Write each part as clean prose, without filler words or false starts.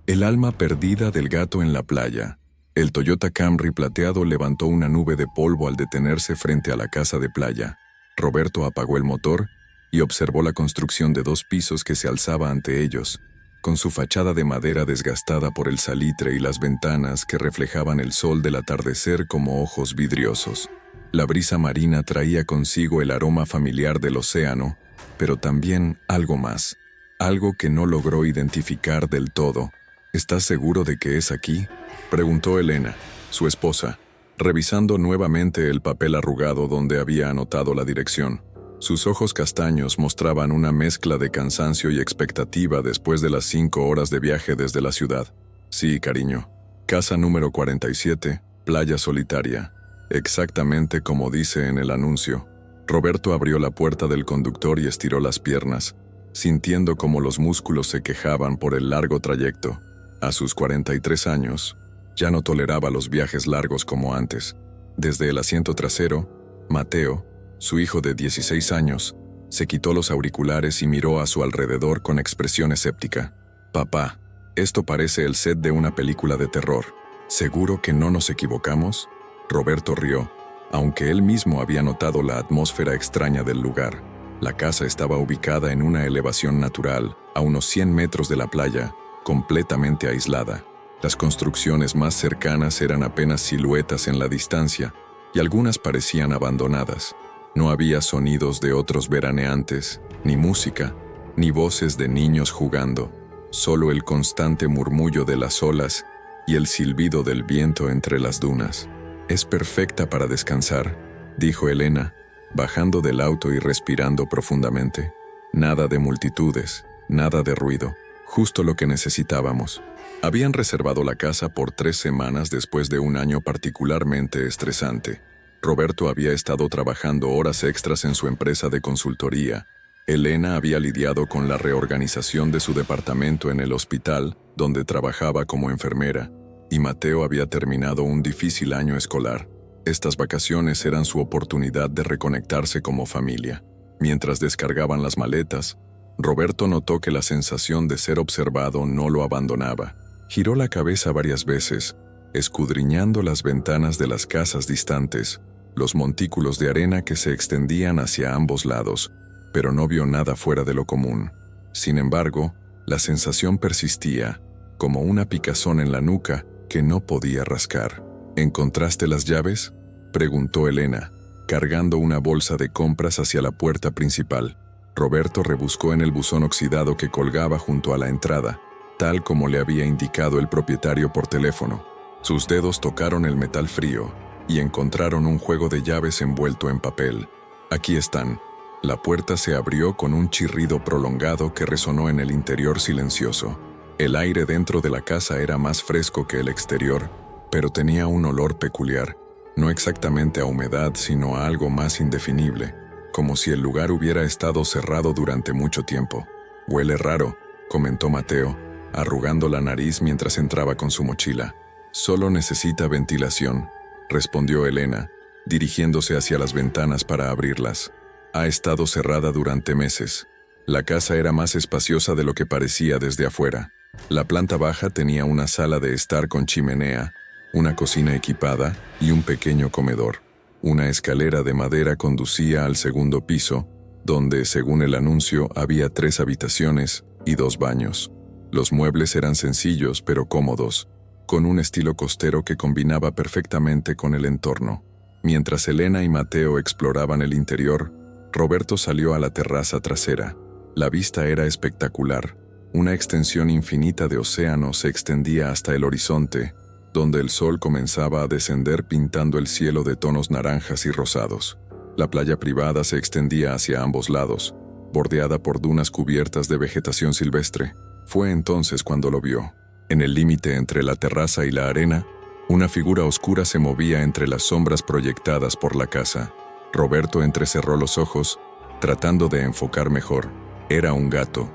El alma perdida del gato en la playa. El Toyota Camry plateado levantó una nube de polvo al detenerse frente a la casa de playa. Roberto apagó el motor y observó la construcción de 2 pisos que se alzaba ante ellos, con su fachada de madera desgastada por el salitre y las ventanas que reflejaban el sol del atardecer como ojos vidriosos. La brisa marina traía consigo el aroma familiar del océano, pero también algo más, algo que no logró identificar del todo. ¿Estás seguro de que es aquí?, preguntó Elena, su esposa, revisando nuevamente el papel arrugado donde había anotado la dirección. Sus ojos castaños mostraban una mezcla de cansancio y expectativa después de las 5 horas de viaje desde la ciudad. Sí, cariño. Casa número 47, Playa Solitaria. Exactamente como dice en el anuncio. Roberto abrió la puerta del conductor y estiró las piernas, sintiendo como los músculos se quejaban por el largo trayecto. A sus 43 años, ya no toleraba los viajes largos como antes. Desde el asiento trasero, Mateo, su hijo de 16 años, se quitó los auriculares y miró a su alrededor con expresión escéptica. «Papá, esto parece el set de una película de terror. ¿Seguro que no nos equivocamos?». Roberto rió, aunque él mismo había notado la atmósfera extraña del lugar. La casa estaba ubicada en una elevación natural, a unos 100 metros de la playa, completamente aislada. Las construcciones más cercanas eran apenas siluetas en la distancia, y algunas parecían abandonadas. No había sonidos de otros veraneantes, ni música, ni voces de niños jugando, solo el constante murmullo de las olas y el silbido del viento entre las dunas. «Es perfecta para descansar», dijo Elena, bajando del auto y respirando profundamente. Nada de multitudes, nada de ruido, justo lo que necesitábamos. Habían reservado la casa por 3 semanas después de un año particularmente estresante. Roberto había estado trabajando horas extras en su empresa de consultoría. Elena había lidiado con la reorganización de su departamento en el hospital, donde trabajaba como enfermera, y Mateo había terminado un difícil año escolar. Estas vacaciones eran su oportunidad de reconectarse como familia. Mientras descargaban las maletas, Roberto notó que la sensación de ser observado no lo abandonaba. Giró la cabeza varias veces, escudriñando las ventanas de las casas distantes, los montículos de arena que se extendían hacia ambos lados, pero no vio nada fuera de lo común. Sin embargo, la sensación persistía, como una picazón en la nuca que no podía rascar. «¿Encontraste las llaves?», preguntó Elena, cargando una bolsa de compras hacia la puerta principal. Roberto rebuscó en el buzón oxidado que colgaba junto a la entrada, tal como le había indicado el propietario por teléfono. Sus dedos tocaron el metal frío y encontraron un juego de llaves envuelto en papel. «Aquí están». La puerta se abrió con un chirrido prolongado que resonó en el interior silencioso. El aire dentro de la casa era más fresco que el exterior, pero tenía un olor peculiar, no exactamente a humedad, sino a algo más indefinible, como si el lugar hubiera estado cerrado durante mucho tiempo. «Huele raro», comentó Mateo, arrugando la nariz mientras entraba con su mochila. «Solo necesita ventilación», respondió Elena, dirigiéndose hacia las ventanas para abrirlas. «Ha estado cerrada durante meses». La casa era más espaciosa de lo que parecía desde afuera. La planta baja tenía una sala de estar con chimenea, una cocina equipada y un pequeño comedor. Una escalera de madera conducía al segundo piso, donde, según el anuncio, había 3 habitaciones y 2 baños. Los muebles eran sencillos pero cómodos, con un estilo costero que combinaba perfectamente con el entorno. Mientras Elena y Mateo exploraban el interior, Roberto salió a la terraza trasera. La vista era espectacular. Una extensión infinita de océano se extendía hasta el horizonte, donde el sol comenzaba a descender pintando el cielo de tonos naranjas y rosados. La playa privada se extendía hacia ambos lados, bordeada por dunas cubiertas de vegetación silvestre. Fue entonces cuando lo vio. En el límite entre la terraza y la arena, una figura oscura se movía entre las sombras proyectadas por la casa. Roberto entrecerró los ojos, tratando de enfocar mejor. Era un gato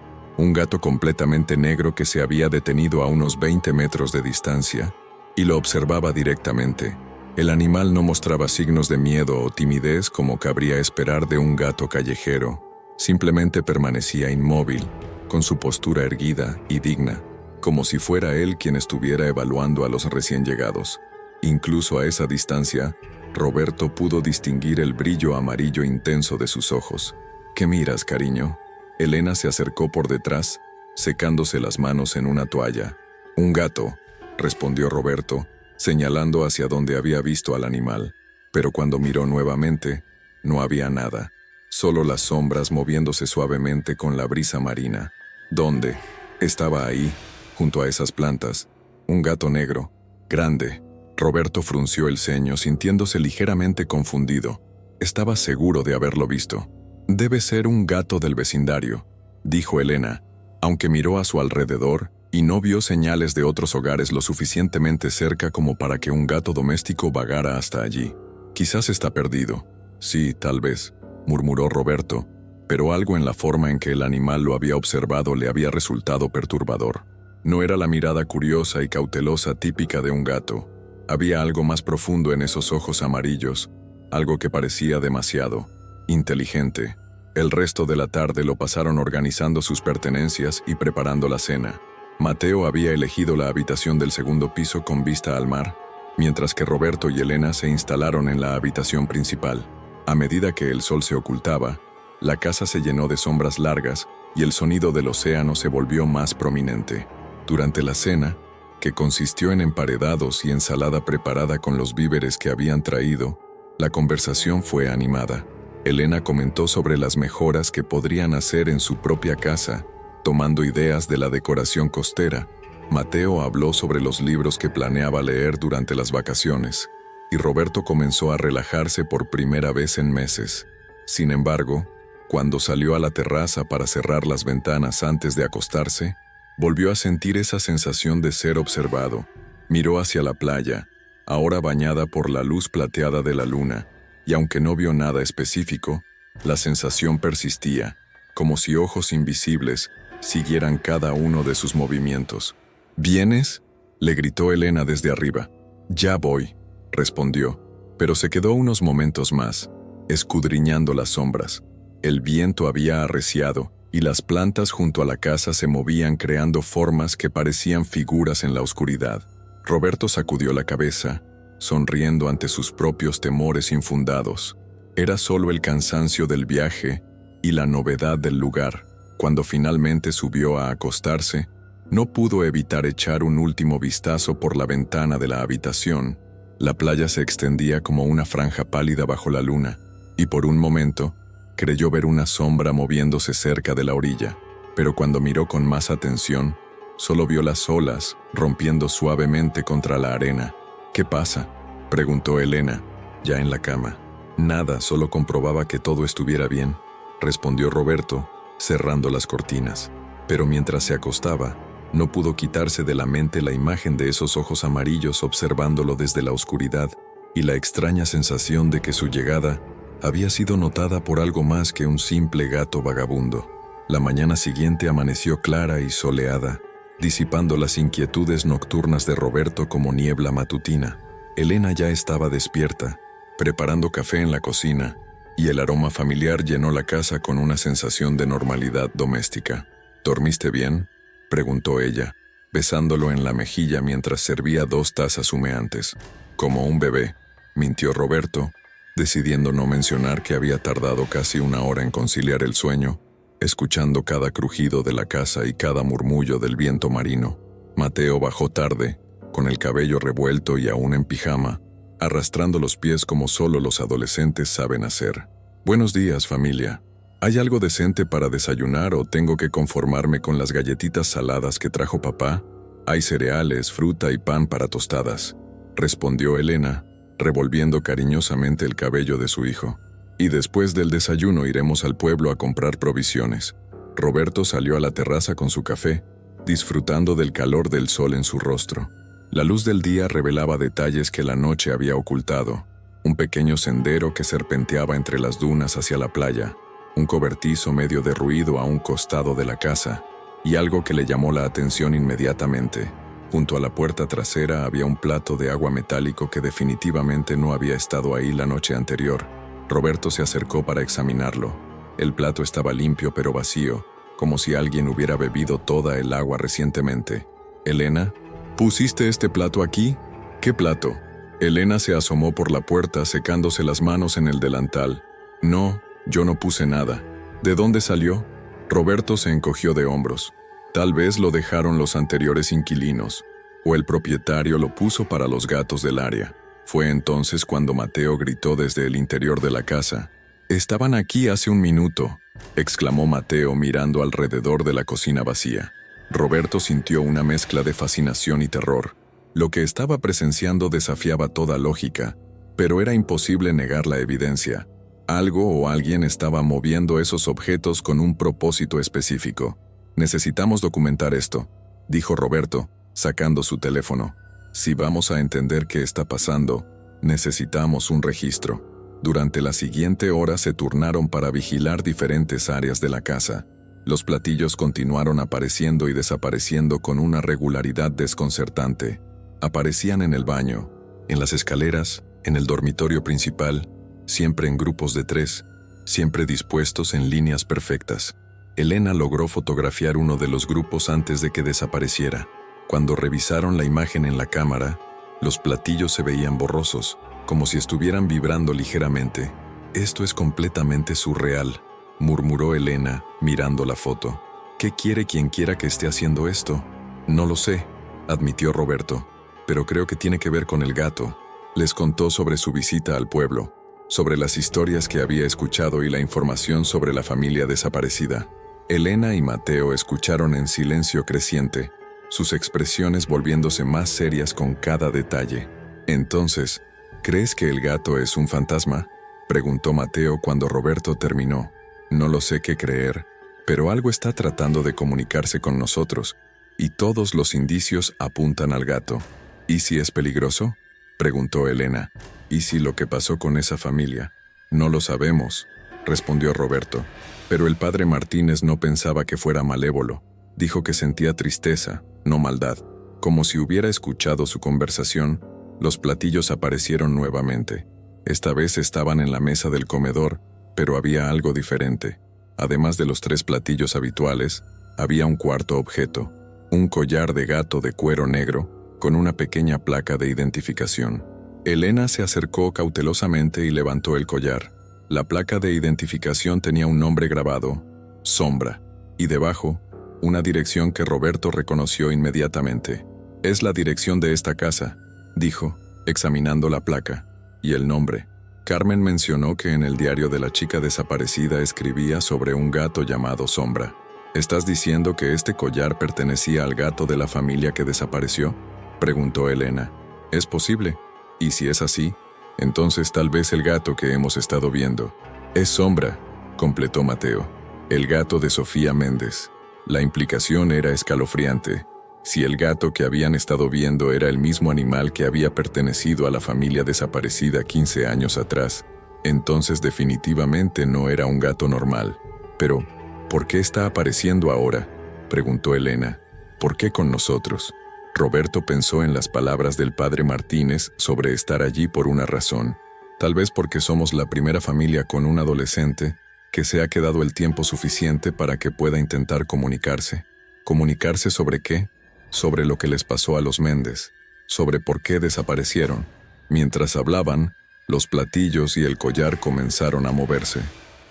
completamente negro que se había detenido a unos 20 metros de distancia, y lo observaba directamente. El animal no mostraba signos de miedo o timidez como cabría esperar de un gato callejero. Simplemente permanecía inmóvil, con su postura erguida y digna, como si fuera él quien estuviera evaluando a los recién llegados. Incluso a esa distancia, Roberto pudo distinguir el brillo amarillo intenso de sus ojos. ¿Qué miras, cariño? Elena se acercó por detrás, secándose las manos en una toalla. Un gato, respondió Roberto, señalando hacia donde había visto al animal. Pero cuando miró nuevamente, no había nada, solo las sombras moviéndose suavemente con la brisa marina. ¿Dónde? Estaba ahí, junto a esas plantas, un gato negro, grande. Roberto frunció el ceño, sintiéndose ligeramente confundido. Estaba seguro de haberlo visto. Debe ser un gato del vecindario, dijo Elena, aunque miró a su alrededor y no vio señales de otros hogares lo suficientemente cerca como para que un gato doméstico vagara hasta allí. Quizás está perdido. Sí, tal vez, murmuró Roberto, pero algo en la forma en que el animal lo había observado le había resultado perturbador. No era la mirada curiosa y cautelosa típica de un gato. Había algo más profundo en esos ojos amarillos, algo que parecía demasiado inteligente. El resto de la tarde lo pasaron organizando sus pertenencias y preparando la cena. Mateo había elegido la habitación del segundo piso con vista al mar, mientras que Roberto y Elena se instalaron en la habitación principal. A medida que el sol se ocultaba, la casa se llenó de sombras largas y el sonido del océano se volvió más prominente. Durante la cena, que consistió en emparedados y ensalada preparada con los víveres que habían traído, la conversación fue animada. Elena comentó sobre las mejoras que podrían hacer en su propia casa, tomando ideas de la decoración costera. Mateo habló sobre los libros que planeaba leer durante las vacaciones, y Roberto comenzó a relajarse por primera vez en meses. Sin embargo, cuando salió a la terraza para cerrar las ventanas antes de acostarse, volvió a sentir esa sensación de ser observado. Miró hacia la playa, ahora bañada por la luz plateada de la luna, y aunque no vio nada específico, la sensación persistía, como si ojos invisibles siguieran cada uno de sus movimientos. ¿Vienes?, le gritó Elena desde arriba. Ya voy, respondió, pero se quedó unos momentos más, escudriñando las sombras. El viento había arreciado, y las plantas junto a la casa se movían creando formas que parecían figuras en la oscuridad. Roberto sacudió la cabeza, sonriendo ante sus propios temores infundados. Era solo el cansancio del viaje y la novedad del lugar. Cuando finalmente subió a acostarse, no pudo evitar echar un último vistazo por la ventana de la habitación. La playa se extendía como una franja pálida bajo la luna, y por un momento, creyó ver una sombra moviéndose cerca de la orilla, pero cuando miró con más atención, solo vio las olas rompiendo suavemente contra la arena. ¿Qué pasa?, preguntó Elena, ya en la cama. Nada, solo comprobaba que todo estuviera bien, respondió Roberto, cerrando las cortinas. Pero mientras se acostaba, no pudo quitarse de la mente la imagen de esos ojos amarillos observándolo desde la oscuridad, y la extraña sensación de que su llegada había sido notada por algo más que un simple gato vagabundo. La mañana siguiente amaneció clara y soleada, disipando las inquietudes nocturnas de Roberto como niebla matutina. Elena ya estaba despierta, preparando café en la cocina, y el aroma familiar llenó la casa con una sensación de normalidad doméstica. ¿Dormiste bien?, preguntó ella, besándolo en la mejilla mientras servía 2 tazas humeantes. Como un bebé, mintió Roberto, decidiendo no mencionar que había tardado casi 1 hora en conciliar el sueño, escuchando cada crujido de la casa y cada murmullo del viento marino. Mateo bajó tarde, con el cabello revuelto y aún en pijama, arrastrando los pies como solo los adolescentes saben hacer. «Buenos días, familia. ¿Hay algo decente para desayunar o tengo que conformarme con las galletitas saladas que trajo papá? Hay cereales, fruta y pan para tostadas», respondió Elena, revolviendo cariñosamente el cabello de su hijo. «Y después del desayuno iremos al pueblo a comprar provisiones». Roberto salió a la terraza con su café, disfrutando del calor del sol en su rostro. La luz del día revelaba detalles que la noche había ocultado. Un pequeño sendero que serpenteaba entre las dunas hacia la playa, un cobertizo medio derruido a un costado de la casa, y algo que le llamó la atención inmediatamente. Junto a la puerta trasera había un plato de agua metálico que definitivamente no había estado ahí la noche anterior. Roberto se acercó para examinarlo. El plato estaba limpio pero vacío, como si alguien hubiera bebido toda el agua recientemente. Elena, ¿pusiste este plato aquí? ¿Qué plato? Elena se asomó por la puerta secándose las manos en el delantal. No, yo no puse nada. ¿De dónde salió? Roberto se encogió de hombros. Tal vez lo dejaron los anteriores inquilinos, o el propietario lo puso para los gatos del área. Fue entonces cuando Mateo gritó desde el interior de la casa. «Estaban aquí hace un minuto», exclamó Mateo mirando alrededor de la cocina vacía. Roberto sintió una mezcla de fascinación y terror. Lo que estaba presenciando desafiaba toda lógica, pero era imposible negar la evidencia. Algo o alguien estaba moviendo esos objetos con un propósito específico. «Necesitamos documentar esto», dijo Roberto, sacando su teléfono. «Si vamos a entender qué está pasando, necesitamos un registro». Durante la siguiente hora se turnaron para vigilar diferentes áreas de la casa. Los platillos continuaron apareciendo y desapareciendo con una regularidad desconcertante. Aparecían en el baño, en las escaleras, en el dormitorio principal, siempre en grupos de 3, siempre dispuestos en líneas perfectas. Elena logró fotografiar uno de los grupos antes de que desapareciera. Cuando revisaron la imagen en la cámara, los platillos se veían borrosos, como si estuvieran vibrando ligeramente. «Esto es completamente surreal», murmuró Elena, mirando la foto. «¿Qué quiere quien quiera que esté haciendo esto?» «No lo sé», admitió Roberto, «pero creo que tiene que ver con el gato». Les contó sobre su visita al pueblo, sobre las historias que había escuchado y la información sobre la familia desaparecida. Elena y Mateo escucharon en silencio creciente, sus expresiones volviéndose más serias con cada detalle. Entonces, «¿Crees que el gato es un fantasma?», preguntó Mateo cuando Roberto terminó. «No lo sé qué creer, pero algo está tratando de comunicarse con nosotros, y todos los indicios apuntan al gato». «¿Y si es peligroso?», preguntó Elena. «¿Y si lo que pasó con esa familia?». «No lo sabemos», respondió Roberto. Pero el padre Martínez no pensaba que fuera malévolo. Dijo que sentía tristeza, no maldad. Como si hubiera escuchado su conversación, los platillos aparecieron nuevamente. Esta vez estaban en la mesa del comedor, pero había algo diferente. Además de los 3 platillos habituales, había un cuarto objeto, un collar de gato de cuero negro, con una pequeña placa de identificación. Elena se acercó cautelosamente y levantó el collar. La placa de identificación tenía un nombre grabado, Sombra, y debajo, una dirección que Roberto reconoció inmediatamente. «Es la dirección de esta casa», dijo, examinando la placa. «Y el nombre». Carmen mencionó que en el diario de la chica desaparecida escribía sobre un gato llamado Sombra. «¿Estás diciendo que este collar pertenecía al gato de la familia que desapareció?», preguntó Elena. «Es posible. Y si es así, entonces tal vez el gato que hemos estado viendo». «Es Sombra», completó Mateo. «El gato de Sofía Méndez». La implicación era escalofriante. Si el gato que habían estado viendo era el mismo animal que había pertenecido a la familia desaparecida 15 años atrás, entonces definitivamente no era un gato normal. «Pero, ¿por qué está apareciendo ahora?», preguntó Elena. «¿Por qué con nosotros?». Roberto pensó en las palabras del padre Martínez sobre estar allí por una razón. Tal vez porque somos la primera familia con un adolescente que se ha quedado el tiempo suficiente para que pueda intentar comunicarse. ¿Comunicarse sobre qué? Sobre lo que les pasó a los Méndez, sobre por qué desaparecieron. Mientras hablaban, los platillos y el collar comenzaron a moverse.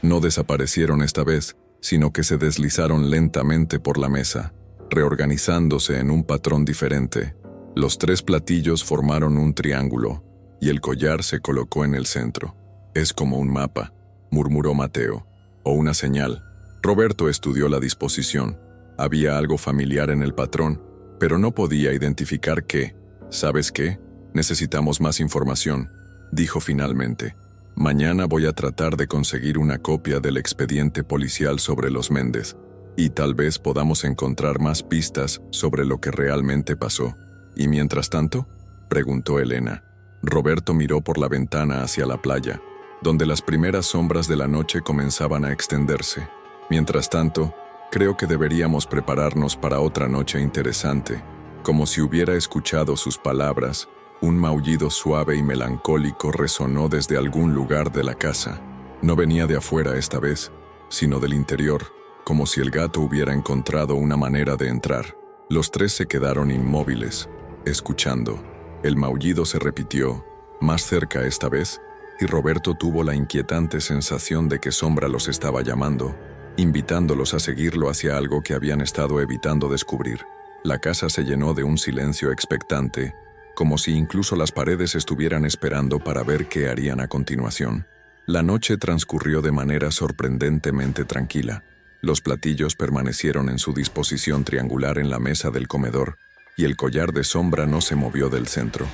No desaparecieron esta vez, sino que se deslizaron lentamente por la mesa, reorganizándose en un patrón diferente. Los 3 platillos formaron un triángulo, y el collar se colocó en el centro. «Es como un mapa», murmuró Mateo, «o una señal». Roberto estudió la disposición. Había algo familiar en el patrón, pero no podía identificar qué. «¿Sabes qué? Necesitamos más información», dijo finalmente. «Mañana voy a tratar de conseguir una copia del expediente policial sobre los Méndez, y tal vez podamos encontrar más pistas sobre lo que realmente pasó». «¿Y mientras tanto?», preguntó Elena. Roberto miró por la ventana hacia la playa, donde las primeras sombras de la noche comenzaban a extenderse. «Mientras tanto, creo que deberíamos prepararnos para otra noche interesante». Como si hubiera escuchado sus palabras, un maullido suave y melancólico resonó desde algún lugar de la casa. No venía de afuera esta vez, sino del interior, como si el gato hubiera encontrado una manera de entrar. Los tres se quedaron inmóviles, escuchando. El maullido se repitió, más cerca esta vez, y Roberto tuvo la inquietante sensación de que Sombra los estaba llamando, invitándolos a seguirlo hacia algo que habían estado evitando descubrir. La casa se llenó de un silencio expectante, como si incluso las paredes estuvieran esperando para ver qué harían a continuación. La noche transcurrió de manera sorprendentemente tranquila. Los platillos permanecieron en su disposición triangular en la mesa del comedor, y el collar de Sombra no se movió del centro.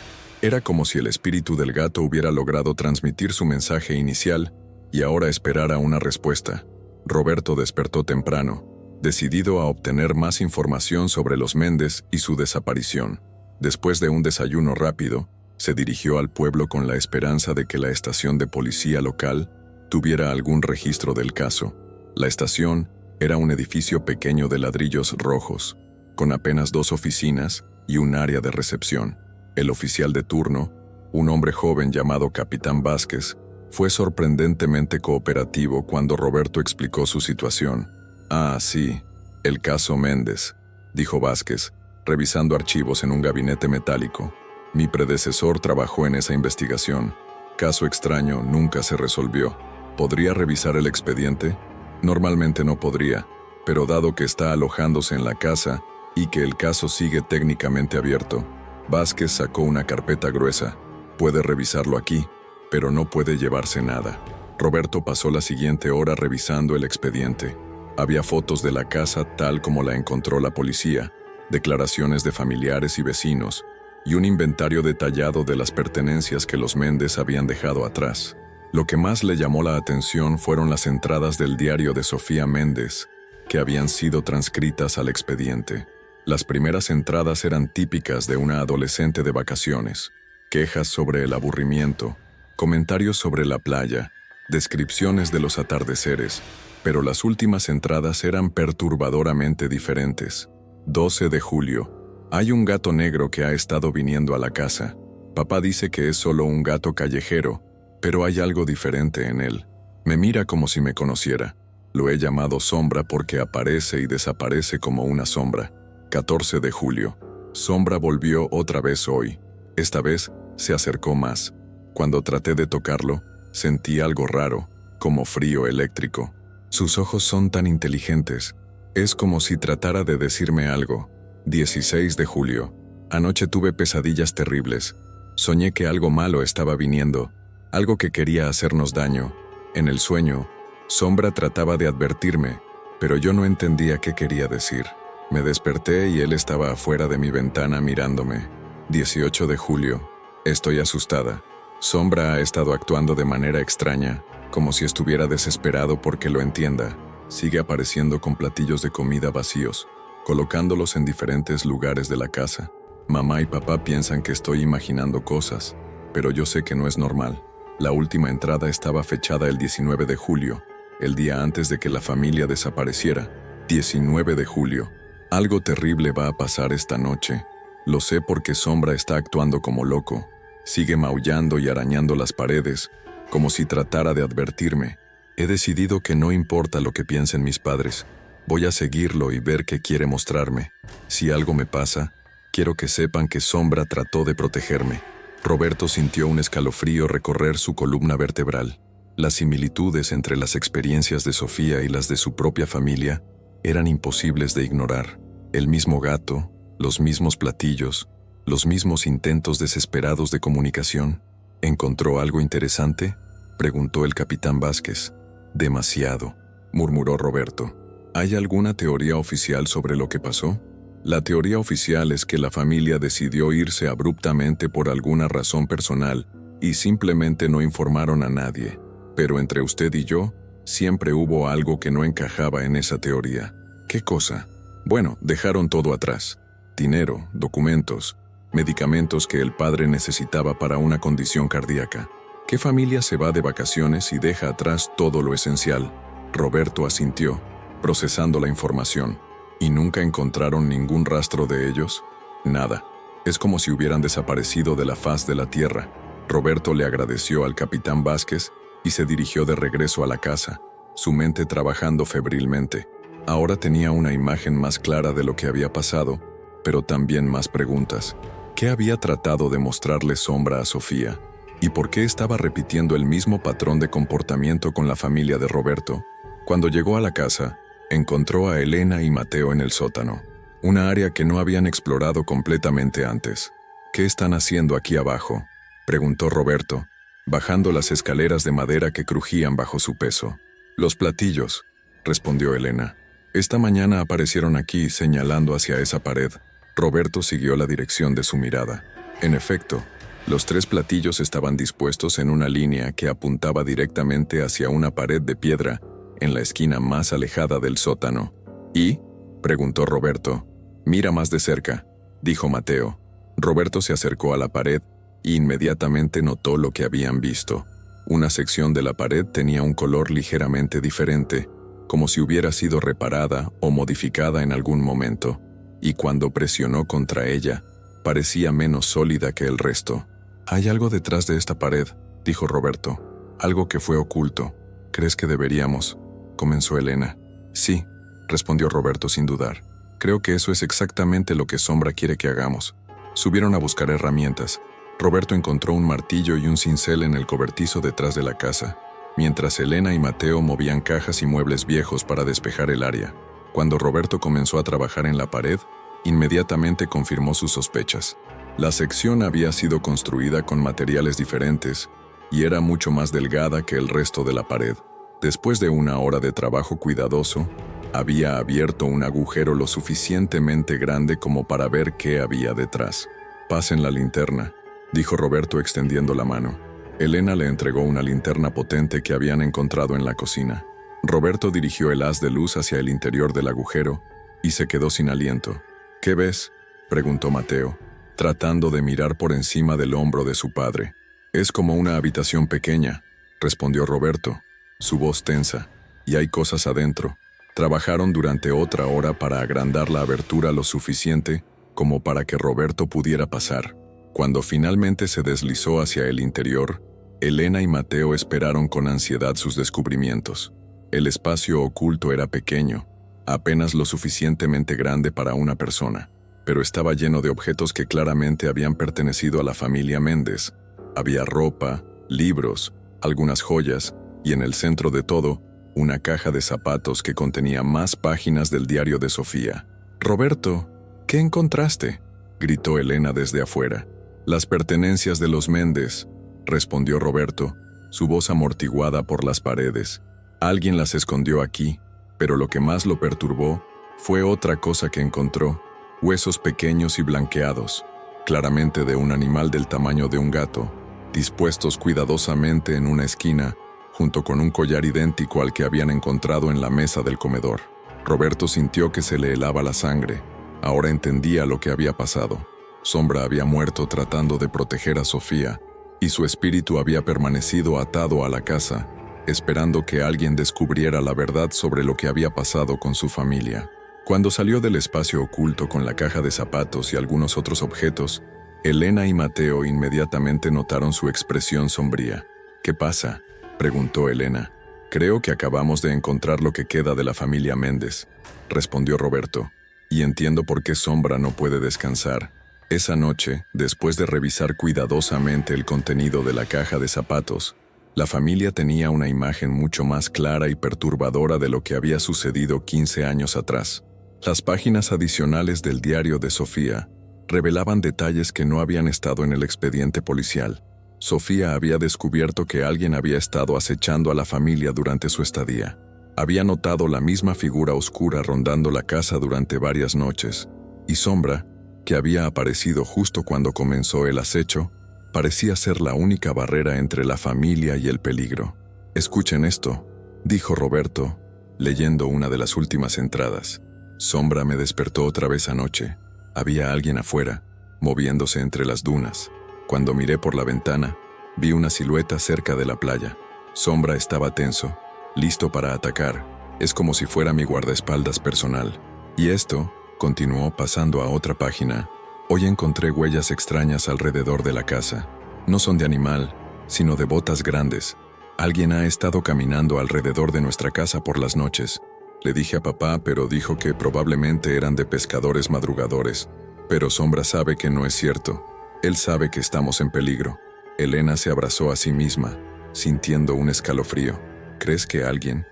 Era como si el espíritu del gato hubiera logrado transmitir su mensaje inicial y ahora esperara una respuesta. Roberto despertó temprano, decidido a obtener más información sobre los Méndez y su desaparición. Después de un desayuno rápido, se dirigió al pueblo con la esperanza de que la estación de policía local tuviera algún registro del caso. La estación era un edificio pequeño de ladrillos rojos, con apenas 2 oficinas y un área de recepción. El oficial de turno, un hombre joven llamado Capitán Vázquez, fue sorprendentemente cooperativo cuando Roberto explicó su situación. «Ah, sí, el caso Méndez», dijo Vázquez, revisando archivos en un gabinete metálico. «Mi predecesor trabajó en esa investigación. Caso extraño, nunca se resolvió. ¿Podría revisar el expediente?» «Normalmente no podría, pero dado que está alojándose en la casa y que el caso sigue técnicamente abierto». Vázquez sacó una carpeta gruesa. «Puede revisarlo aquí, pero no puede llevarse nada». Roberto pasó la siguiente hora revisando el expediente. Había fotos de la casa tal como la encontró la policía, declaraciones de familiares y vecinos, y un inventario detallado de las pertenencias que los Méndez habían dejado atrás. Lo que más le llamó la atención fueron las entradas del diario de Sofía Méndez, que habían sido transcritas al expediente. Las primeras entradas eran típicas de una adolescente de vacaciones: quejas sobre el aburrimiento, comentarios sobre la playa, descripciones de los atardeceres, pero las últimas entradas eran perturbadoramente diferentes. 12 de julio. Hay un gato negro que ha estado viniendo a la casa. Papá dice que es solo un gato callejero, pero hay algo diferente en él. Me mira como si me conociera. Lo he llamado Sombra porque aparece y desaparece como una sombra. 14 de julio. Sombra volvió otra vez hoy. Esta vez se acercó más. Cuando traté de tocarlo, sentí algo raro, como frío eléctrico. Sus ojos son tan inteligentes. Es como si tratara de decirme algo. 16 de julio. Anoche tuve pesadillas terribles. Soñé que algo malo estaba viniendo, algo que quería hacernos daño. En el sueño, Sombra trataba de advertirme, pero yo no entendía qué quería decir. Me desperté y él estaba afuera de mi ventana mirándome. 18 de julio. Estoy asustada. Sombra ha estado actuando de manera extraña, como si estuviera desesperado porque lo entienda. Sigue apareciendo con platillos de comida vacíos, colocándolos en diferentes lugares de la casa. Mamá y papá piensan que estoy imaginando cosas, pero yo sé que no es normal. La última entrada estaba fechada el 19 de julio, el día antes de que la familia desapareciera. 19 de julio. Algo terrible va a pasar esta noche. Lo sé porque Sombra está actuando como loco. Sigue maullando y arañando las paredes, como si tratara de advertirme. He decidido que no importa lo que piensen mis padres. Voy a seguirlo y ver qué quiere mostrarme. Si algo me pasa, quiero que sepan que Sombra trató de protegerme. Roberto sintió un escalofrío recorrer su columna vertebral. Las similitudes entre las experiencias de Sofía y las de su propia familia eran imposibles de ignorar. El mismo gato, los mismos platillos, los mismos intentos desesperados de comunicación. ¿Encontró algo interesante?, preguntó el capitán Vázquez. Demasiado, murmuró Roberto. ¿Hay alguna teoría oficial sobre lo que pasó? La teoría oficial es que la familia decidió irse abruptamente por alguna razón personal y simplemente no informaron a nadie. Pero entre usted y yo, siempre hubo algo que no encajaba en esa teoría. ¿Qué cosa? Bueno, dejaron todo atrás. Dinero, documentos, medicamentos que el padre necesitaba para una condición cardíaca. ¿Qué familia se va de vacaciones y deja atrás todo lo esencial? Roberto asintió, procesando la información. ¿Y nunca encontraron ningún rastro de ellos? Nada. Es como si hubieran desaparecido de la faz de la tierra. Roberto le agradeció al capitán Vázquez y se dirigió de regreso a la casa, su mente trabajando febrilmente. Ahora tenía una imagen más clara de lo que había pasado, pero también más preguntas. ¿Qué había tratado de mostrarle Sombra a Sofía? ¿Y por qué estaba repitiendo el mismo patrón de comportamiento con la familia de Roberto? Cuando llegó a la casa, encontró a Elena y Mateo en el sótano, una área que no habían explorado completamente antes. ¿Qué están haciendo aquí abajo?, preguntó Roberto, bajando las escaleras de madera que crujían bajo su peso. Los platillos, respondió Elena. Esta mañana aparecieron aquí, señalando hacia esa pared. Roberto siguió la dirección de su mirada. En efecto, los 3 platillos estaban dispuestos en una línea que apuntaba directamente hacia una pared de piedra en la esquina más alejada del sótano. ¿Y?, preguntó Roberto. Mira más de cerca, dijo Mateo. Roberto se acercó a la pared e inmediatamente notó lo que habían visto. Una sección de la pared tenía un color ligeramente diferente, como si hubiera sido reparada o modificada en algún momento, y cuando presionó contra ella, parecía menos sólida que el resto. «Hay algo detrás de esta pared», dijo Roberto. «Algo que fue oculto. ¿Crees que deberíamos?», comenzó Elena. «Sí», respondió Roberto sin dudar. «Creo que eso es exactamente lo que Sombra quiere que hagamos». Subieron a buscar herramientas. Roberto encontró un martillo y un cincel en el cobertizo detrás de la casa, mientras Elena y Mateo movían cajas y muebles viejos para despejar el área. Cuando Roberto comenzó a trabajar en la pared, inmediatamente confirmó sus sospechas. La sección había sido construida con materiales diferentes y era mucho más delgada que el resto de la pared. Después de una hora de trabajo cuidadoso, había abierto un agujero lo suficientemente grande como para ver qué había detrás. «Pasen la linterna», dijo Roberto extendiendo la mano. Elena le entregó una linterna potente que habían encontrado en la cocina. Roberto dirigió el haz de luz hacia el interior del agujero y se quedó sin aliento. «¿Qué ves?», preguntó Mateo, tratando de mirar por encima del hombro de su padre. «Es como una habitación pequeña», respondió Roberto, su voz tensa. «Y hay cosas adentro». Trabajaron durante otra hora para agrandar la abertura lo suficiente como para que Roberto pudiera pasar. Cuando finalmente se deslizó hacia el interior, Elena y Mateo esperaron con ansiedad sus descubrimientos. El espacio oculto era pequeño, apenas lo suficientemente grande para una persona, pero estaba lleno de objetos que claramente habían pertenecido a la familia Méndez. Había ropa, libros, algunas joyas, y en el centro de todo, una caja de zapatos que contenía más páginas del diario de Sofía. «Roberto, ¿qué encontraste?», gritó Elena desde afuera. «Las pertenencias de los Méndez», respondió Roberto, su voz amortiguada por las paredes. «Alguien las escondió aquí, pero lo que más lo perturbó fue otra cosa que encontró: huesos pequeños y blanqueados, claramente de un animal del tamaño de un gato, dispuestos cuidadosamente en una esquina, junto con un collar idéntico al que habían encontrado en la mesa del comedor». Roberto sintió que se le helaba la sangre. Ahora entendía lo que había pasado. Sombra había muerto tratando de proteger a Sofía, y su espíritu había permanecido atado a la casa, esperando que alguien descubriera la verdad sobre lo que había pasado con su familia. Cuando salió del espacio oculto con la caja de zapatos y algunos otros objetos, Elena y Mateo inmediatamente notaron su expresión sombría. «¿Qué pasa?», preguntó Elena. «Creo que acabamos de encontrar lo que queda de la familia Méndez», respondió Roberto. «Y entiendo por qué Sombra no puede descansar». Esa noche, después de revisar cuidadosamente el contenido de la caja de zapatos, la familia tenía una imagen mucho más clara y perturbadora de lo que había sucedido 15 años atrás. Las páginas adicionales del diario de Sofía revelaban detalles que no habían estado en el expediente policial. Sofía había descubierto que alguien había estado acechando a la familia durante su estadía. Había notado la misma figura oscura rondando la casa durante varias noches, y Sombra, que había aparecido justo cuando comenzó el acecho, parecía ser la única barrera entre la familia y el peligro. «Escuchen esto», dijo Roberto, leyendo una de las últimas entradas. «Sombra me despertó otra vez anoche. Había alguien afuera, moviéndose entre las dunas. Cuando miré por la ventana, vi una silueta cerca de la playa. Sombra estaba tenso, listo para atacar. Es como si fuera mi guardaespaldas personal. Y esto», continuó pasando a otra página, «hoy encontré huellas extrañas alrededor de la casa. No son de animal, sino de botas grandes. Alguien ha estado caminando alrededor de nuestra casa por las noches. Le dije a papá, pero dijo que probablemente eran de pescadores madrugadores. Pero Sombra sabe que no es cierto. Él sabe que estamos en peligro. Elena se abrazó a sí misma, sintiendo un escalofrío. ¿Crees que alguien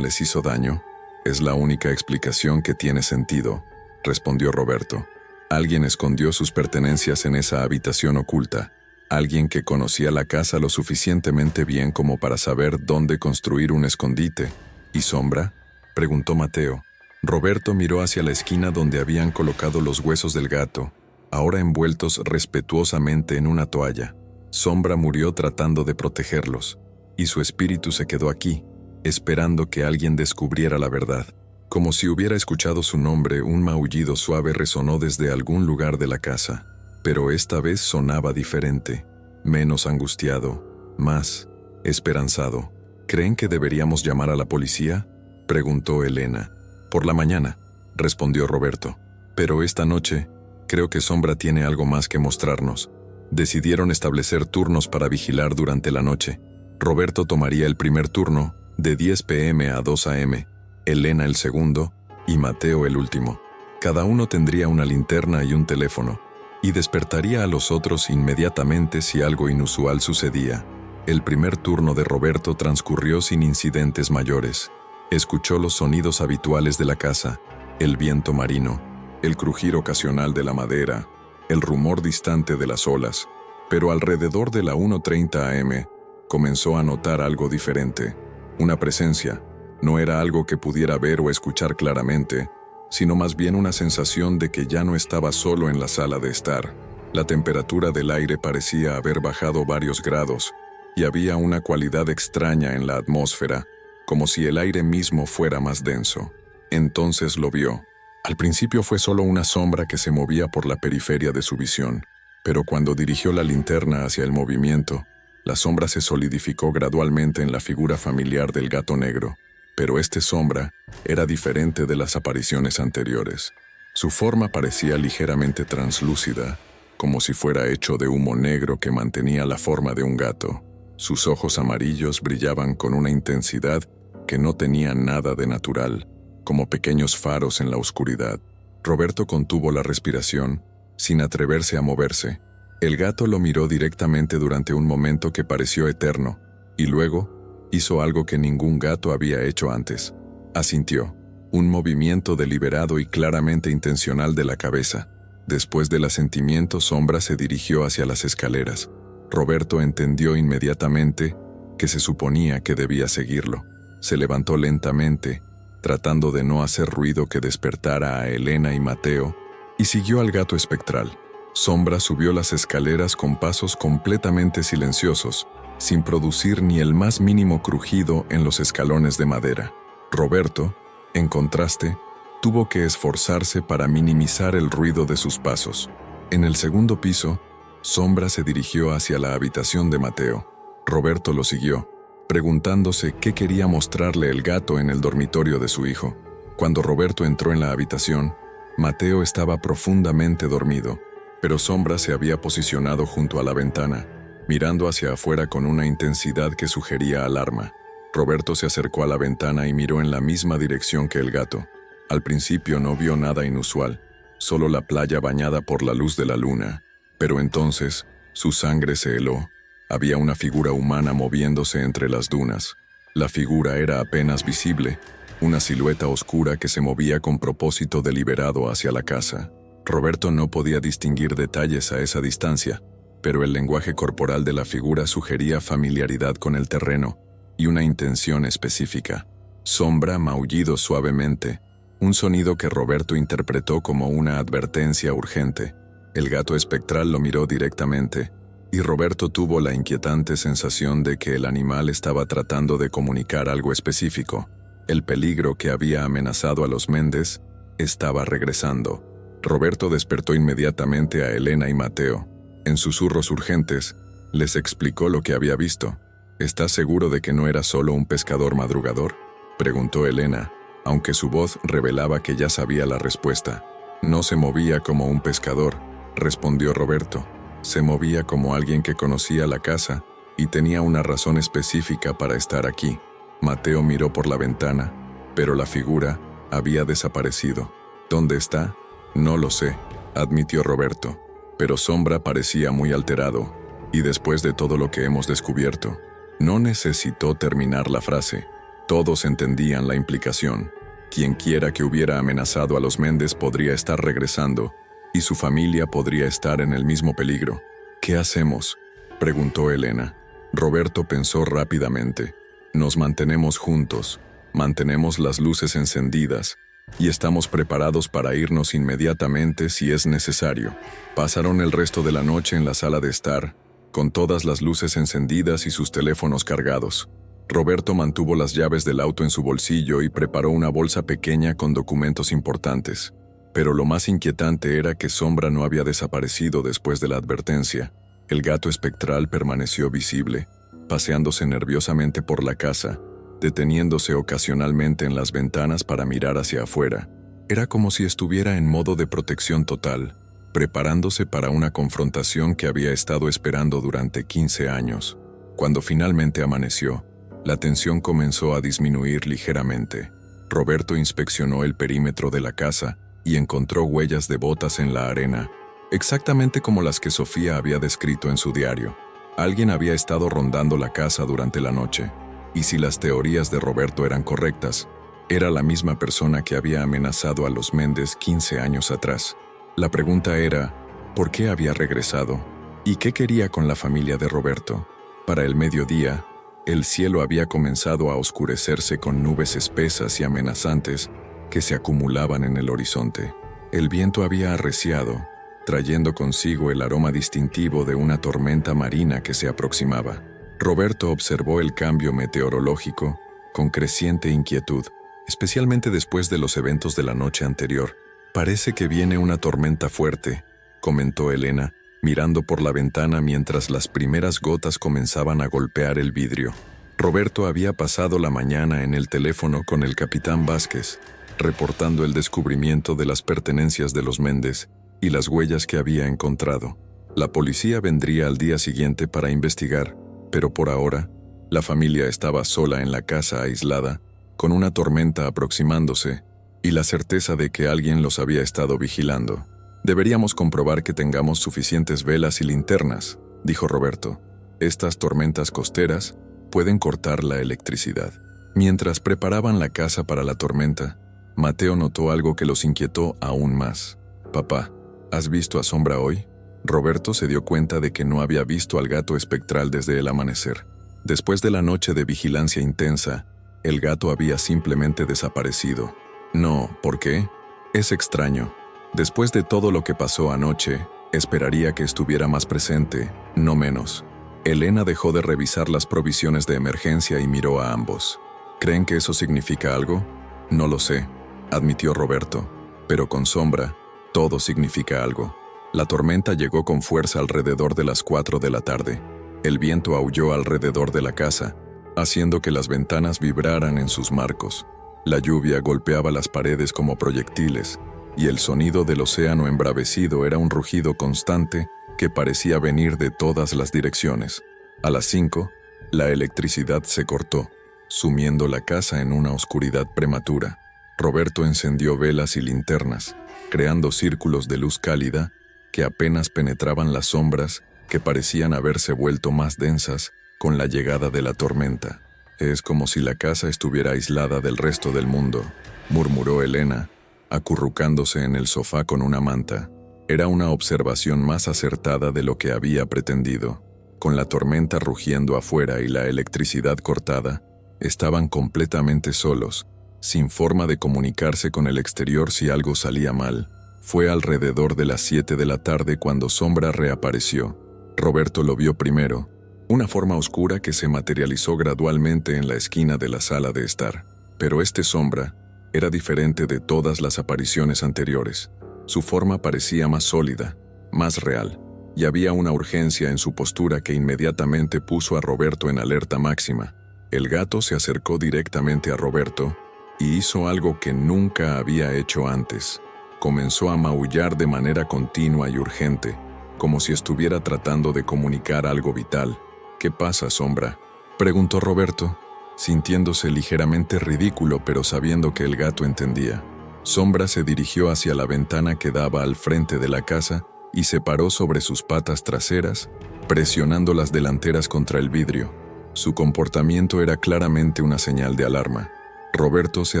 les hizo daño? Es la única explicación que tiene sentido, respondió Roberto. Alguien escondió sus pertenencias en esa habitación oculta. Alguien que conocía la casa lo suficientemente bien como para saber dónde construir un escondite. ¿Y Sombra?, preguntó Mateo. Roberto miró hacia la esquina donde habían colocado los huesos del gato, ahora envueltos respetuosamente en una toalla. Sombra murió tratando de protegerlos, y su espíritu se quedó aquí, esperando que alguien descubriera la verdad. Como si hubiera escuchado su nombre, un maullido suave resonó desde algún lugar de la casa, pero esta vez sonaba diferente, menos angustiado, más esperanzado. ¿Creen que deberíamos llamar a la policía?, preguntó Elena. Por la mañana, respondió Roberto. Pero esta noche, creo que Sombra tiene algo más que mostrarnos. Decidieron establecer turnos para vigilar durante la noche. Roberto tomaría el primer turno, de 10 p.m. a 2 a.m., Elena el segundo, y Mateo el último. Cada uno tendría una linterna y un teléfono, y despertaría a los otros inmediatamente si algo inusual sucedía. El primer turno de Roberto transcurrió sin incidentes mayores. Escuchó los sonidos habituales de la casa, el viento marino, el crujir ocasional de la madera, el rumor distante de las olas, pero alrededor de la 1:30 a.m. comenzó a notar algo diferente. Una presencia. No era algo que pudiera ver o escuchar claramente, sino más bien una sensación de que ya no estaba solo en la sala de estar. La temperatura del aire parecía haber bajado varios grados, y había una cualidad extraña en la atmósfera, como si el aire mismo fuera más denso. Entonces lo vio. Al principio fue solo una sombra que se movía por la periferia de su visión, pero cuando dirigió la linterna hacia el movimiento, la sombra se solidificó gradualmente en la figura familiar del gato negro. Pero esta sombra era diferente de las apariciones anteriores. Su forma parecía ligeramente translúcida, como si fuera hecho de humo negro que mantenía la forma de un gato. Sus ojos amarillos brillaban con una intensidad que no tenía nada de natural, como pequeños faros en la oscuridad. Roberto contuvo la respiración, sin atreverse a moverse. El gato lo miró directamente durante un momento que pareció eterno, y luego hizo algo que ningún gato había hecho antes. Asintió, un movimiento deliberado y claramente intencional de la cabeza. Después del asentimiento, Sombra se dirigió hacia las escaleras. Roberto entendió inmediatamente que se suponía que debía seguirlo. Se levantó lentamente, tratando de no hacer ruido que despertara a Elena y Mateo, y siguió al gato espectral. Sombra subió las escaleras con pasos completamente silenciosos, sin producir ni el más mínimo crujido en los escalones de madera. Roberto, en contraste, tuvo que esforzarse para minimizar el ruido de sus pasos. En el segundo piso, Sombra se dirigió hacia la habitación de Mateo. Roberto lo siguió, preguntándose qué quería mostrarle el gato en el dormitorio de su hijo. Cuando Roberto entró en la habitación, Mateo estaba profundamente dormido, pero Sombra se había posicionado junto a la ventana, mirando hacia afuera con una intensidad que sugería alarma. Roberto se acercó a la ventana y miró en la misma dirección que el gato. Al principio no vio nada inusual, solo la playa bañada por la luz de la luna. Pero entonces, su sangre se heló. Había una figura humana moviéndose entre las dunas. La figura era apenas visible, una silueta oscura que se movía con propósito deliberado hacia la casa. Roberto no podía distinguir detalles a esa distancia, pero el lenguaje corporal de la figura sugería familiaridad con el terreno y una intención específica. Sombra maullido suavemente, un sonido que Roberto interpretó como una advertencia urgente. El gato espectral lo miró directamente, y Roberto tuvo la inquietante sensación de que el animal estaba tratando de comunicar algo específico. El peligro que había amenazado a los Méndez estaba regresando. Roberto despertó inmediatamente a Elena y Mateo. En susurros urgentes, les explicó lo que había visto. ¿Estás seguro de que no era solo un pescador madrugador?, preguntó Elena, aunque su voz revelaba que ya sabía la respuesta. No se movía como un pescador, respondió Roberto. Se movía como alguien que conocía la casa y tenía una razón específica para estar aquí. Mateo miró por la ventana, pero la figura había desaparecido. ¿Dónde está? No lo sé, admitió Roberto, pero Sombra parecía muy alterado, y después de todo lo que hemos descubierto, no necesitó terminar la frase. Todos entendían la implicación. Quienquiera que hubiera amenazado a los Méndez podría estar regresando, y su familia podría estar en el mismo peligro. ¿Qué hacemos?, preguntó Elena. Roberto pensó rápidamente. Nos mantenemos juntos, mantenemos las luces encendidas, y estamos preparados para irnos inmediatamente si es necesario. Pasaron el resto de la noche en la sala de estar, con todas las luces encendidas y sus teléfonos cargados. Roberto mantuvo las llaves del auto en su bolsillo y preparó una bolsa pequeña con documentos importantes. Pero lo más inquietante era que Sombra no había desaparecido después de la advertencia. El gato espectral permaneció visible, paseándose nerviosamente por la casa, deteniéndose ocasionalmente en las ventanas para mirar hacia afuera. Era como si estuviera en modo de protección total, preparándose para una confrontación que había estado esperando durante 15 años. Cuando finalmente amaneció, la tensión comenzó a disminuir ligeramente. Roberto inspeccionó el perímetro de la casa y encontró huellas de botas en la arena, exactamente como las que Sofía había descrito en su diario. Alguien había estado rondando la casa durante la noche, y si las teorías de Roberto eran correctas, era la misma persona que había amenazado a los Méndez 15 años atrás. La pregunta era, ¿por qué había regresado? ¿Y qué quería con la familia de Roberto? Para el mediodía, el cielo había comenzado a oscurecerse con nubes espesas y amenazantes que se acumulaban en el horizonte. El viento había arreciado, trayendo consigo el aroma distintivo de una tormenta marina que se aproximaba. Roberto observó el cambio meteorológico con creciente inquietud, especialmente después de los eventos de la noche anterior. «Parece que viene una tormenta fuerte», comentó Elena, mirando por la ventana mientras las primeras gotas comenzaban a golpear el vidrio. Roberto había pasado la mañana en el teléfono con el capitán Vázquez, reportando el descubrimiento de las pertenencias de los Méndez y las huellas que había encontrado. La policía vendría al día siguiente para investigar, pero por ahora, la familia estaba sola en la casa aislada, con una tormenta aproximándose y la certeza de que alguien los había estado vigilando. «Deberíamos comprobar que tengamos suficientes velas y linternas», dijo Roberto. «Estas tormentas costeras pueden cortar la electricidad». Mientras preparaban la casa para la tormenta, Mateo notó algo que los inquietó aún más. «Papá, ¿has visto a Sombra hoy?». Roberto se dio cuenta de que no había visto al gato espectral desde el amanecer. Después de la noche de vigilancia intensa, el gato había simplemente desaparecido. «No, ¿por qué?». «Es extraño. Después de todo lo que pasó anoche, esperaría que estuviera más presente, no menos». Elena dejó de revisar las provisiones de emergencia y miró a ambos. «¿Creen que eso significa algo?». «No lo sé», admitió Roberto, «pero con Sombra, todo significa algo». La tormenta llegó con fuerza alrededor de las 4 de la tarde. El viento aulló alrededor de la casa, haciendo que las ventanas vibraran en sus marcos. La lluvia golpeaba las paredes como proyectiles, y el sonido del océano embravecido era un rugido constante que parecía venir de todas las direcciones. A las 5, la electricidad se cortó, sumiendo la casa en una oscuridad prematura. Roberto encendió velas y linternas, creando círculos de luz cálida que apenas penetraban las sombras que parecían haberse vuelto más densas con la llegada de la tormenta. «Es como si la casa estuviera aislada del resto del mundo», murmuró Elena, acurrucándose en el sofá con una manta. Era una observación más acertada de lo que había pretendido. Con la tormenta rugiendo afuera y la electricidad cortada, estaban completamente solos, sin forma de comunicarse con el exterior si algo salía mal. Fue alrededor de las 7 de la tarde cuando Sombra reapareció. Roberto lo vio primero, una forma oscura que se materializó gradualmente en la esquina de la sala de estar. Pero este Sombra era diferente de todas las apariciones anteriores. Su forma parecía más sólida, más real, y había una urgencia en su postura que inmediatamente puso a Roberto en alerta máxima. El gato se acercó directamente a Roberto y hizo algo que nunca había hecho antes. Comenzó a maullar de manera continua y urgente, como si estuviera tratando de comunicar algo vital. «¿Qué pasa, Sombra?», preguntó Roberto, sintiéndose ligeramente ridículo pero sabiendo que el gato entendía. Sombra se dirigió hacia la ventana que daba al frente de la casa y se paró sobre sus patas traseras, presionando las delanteras contra el vidrio. Su comportamiento era claramente una señal de alarma. Roberto se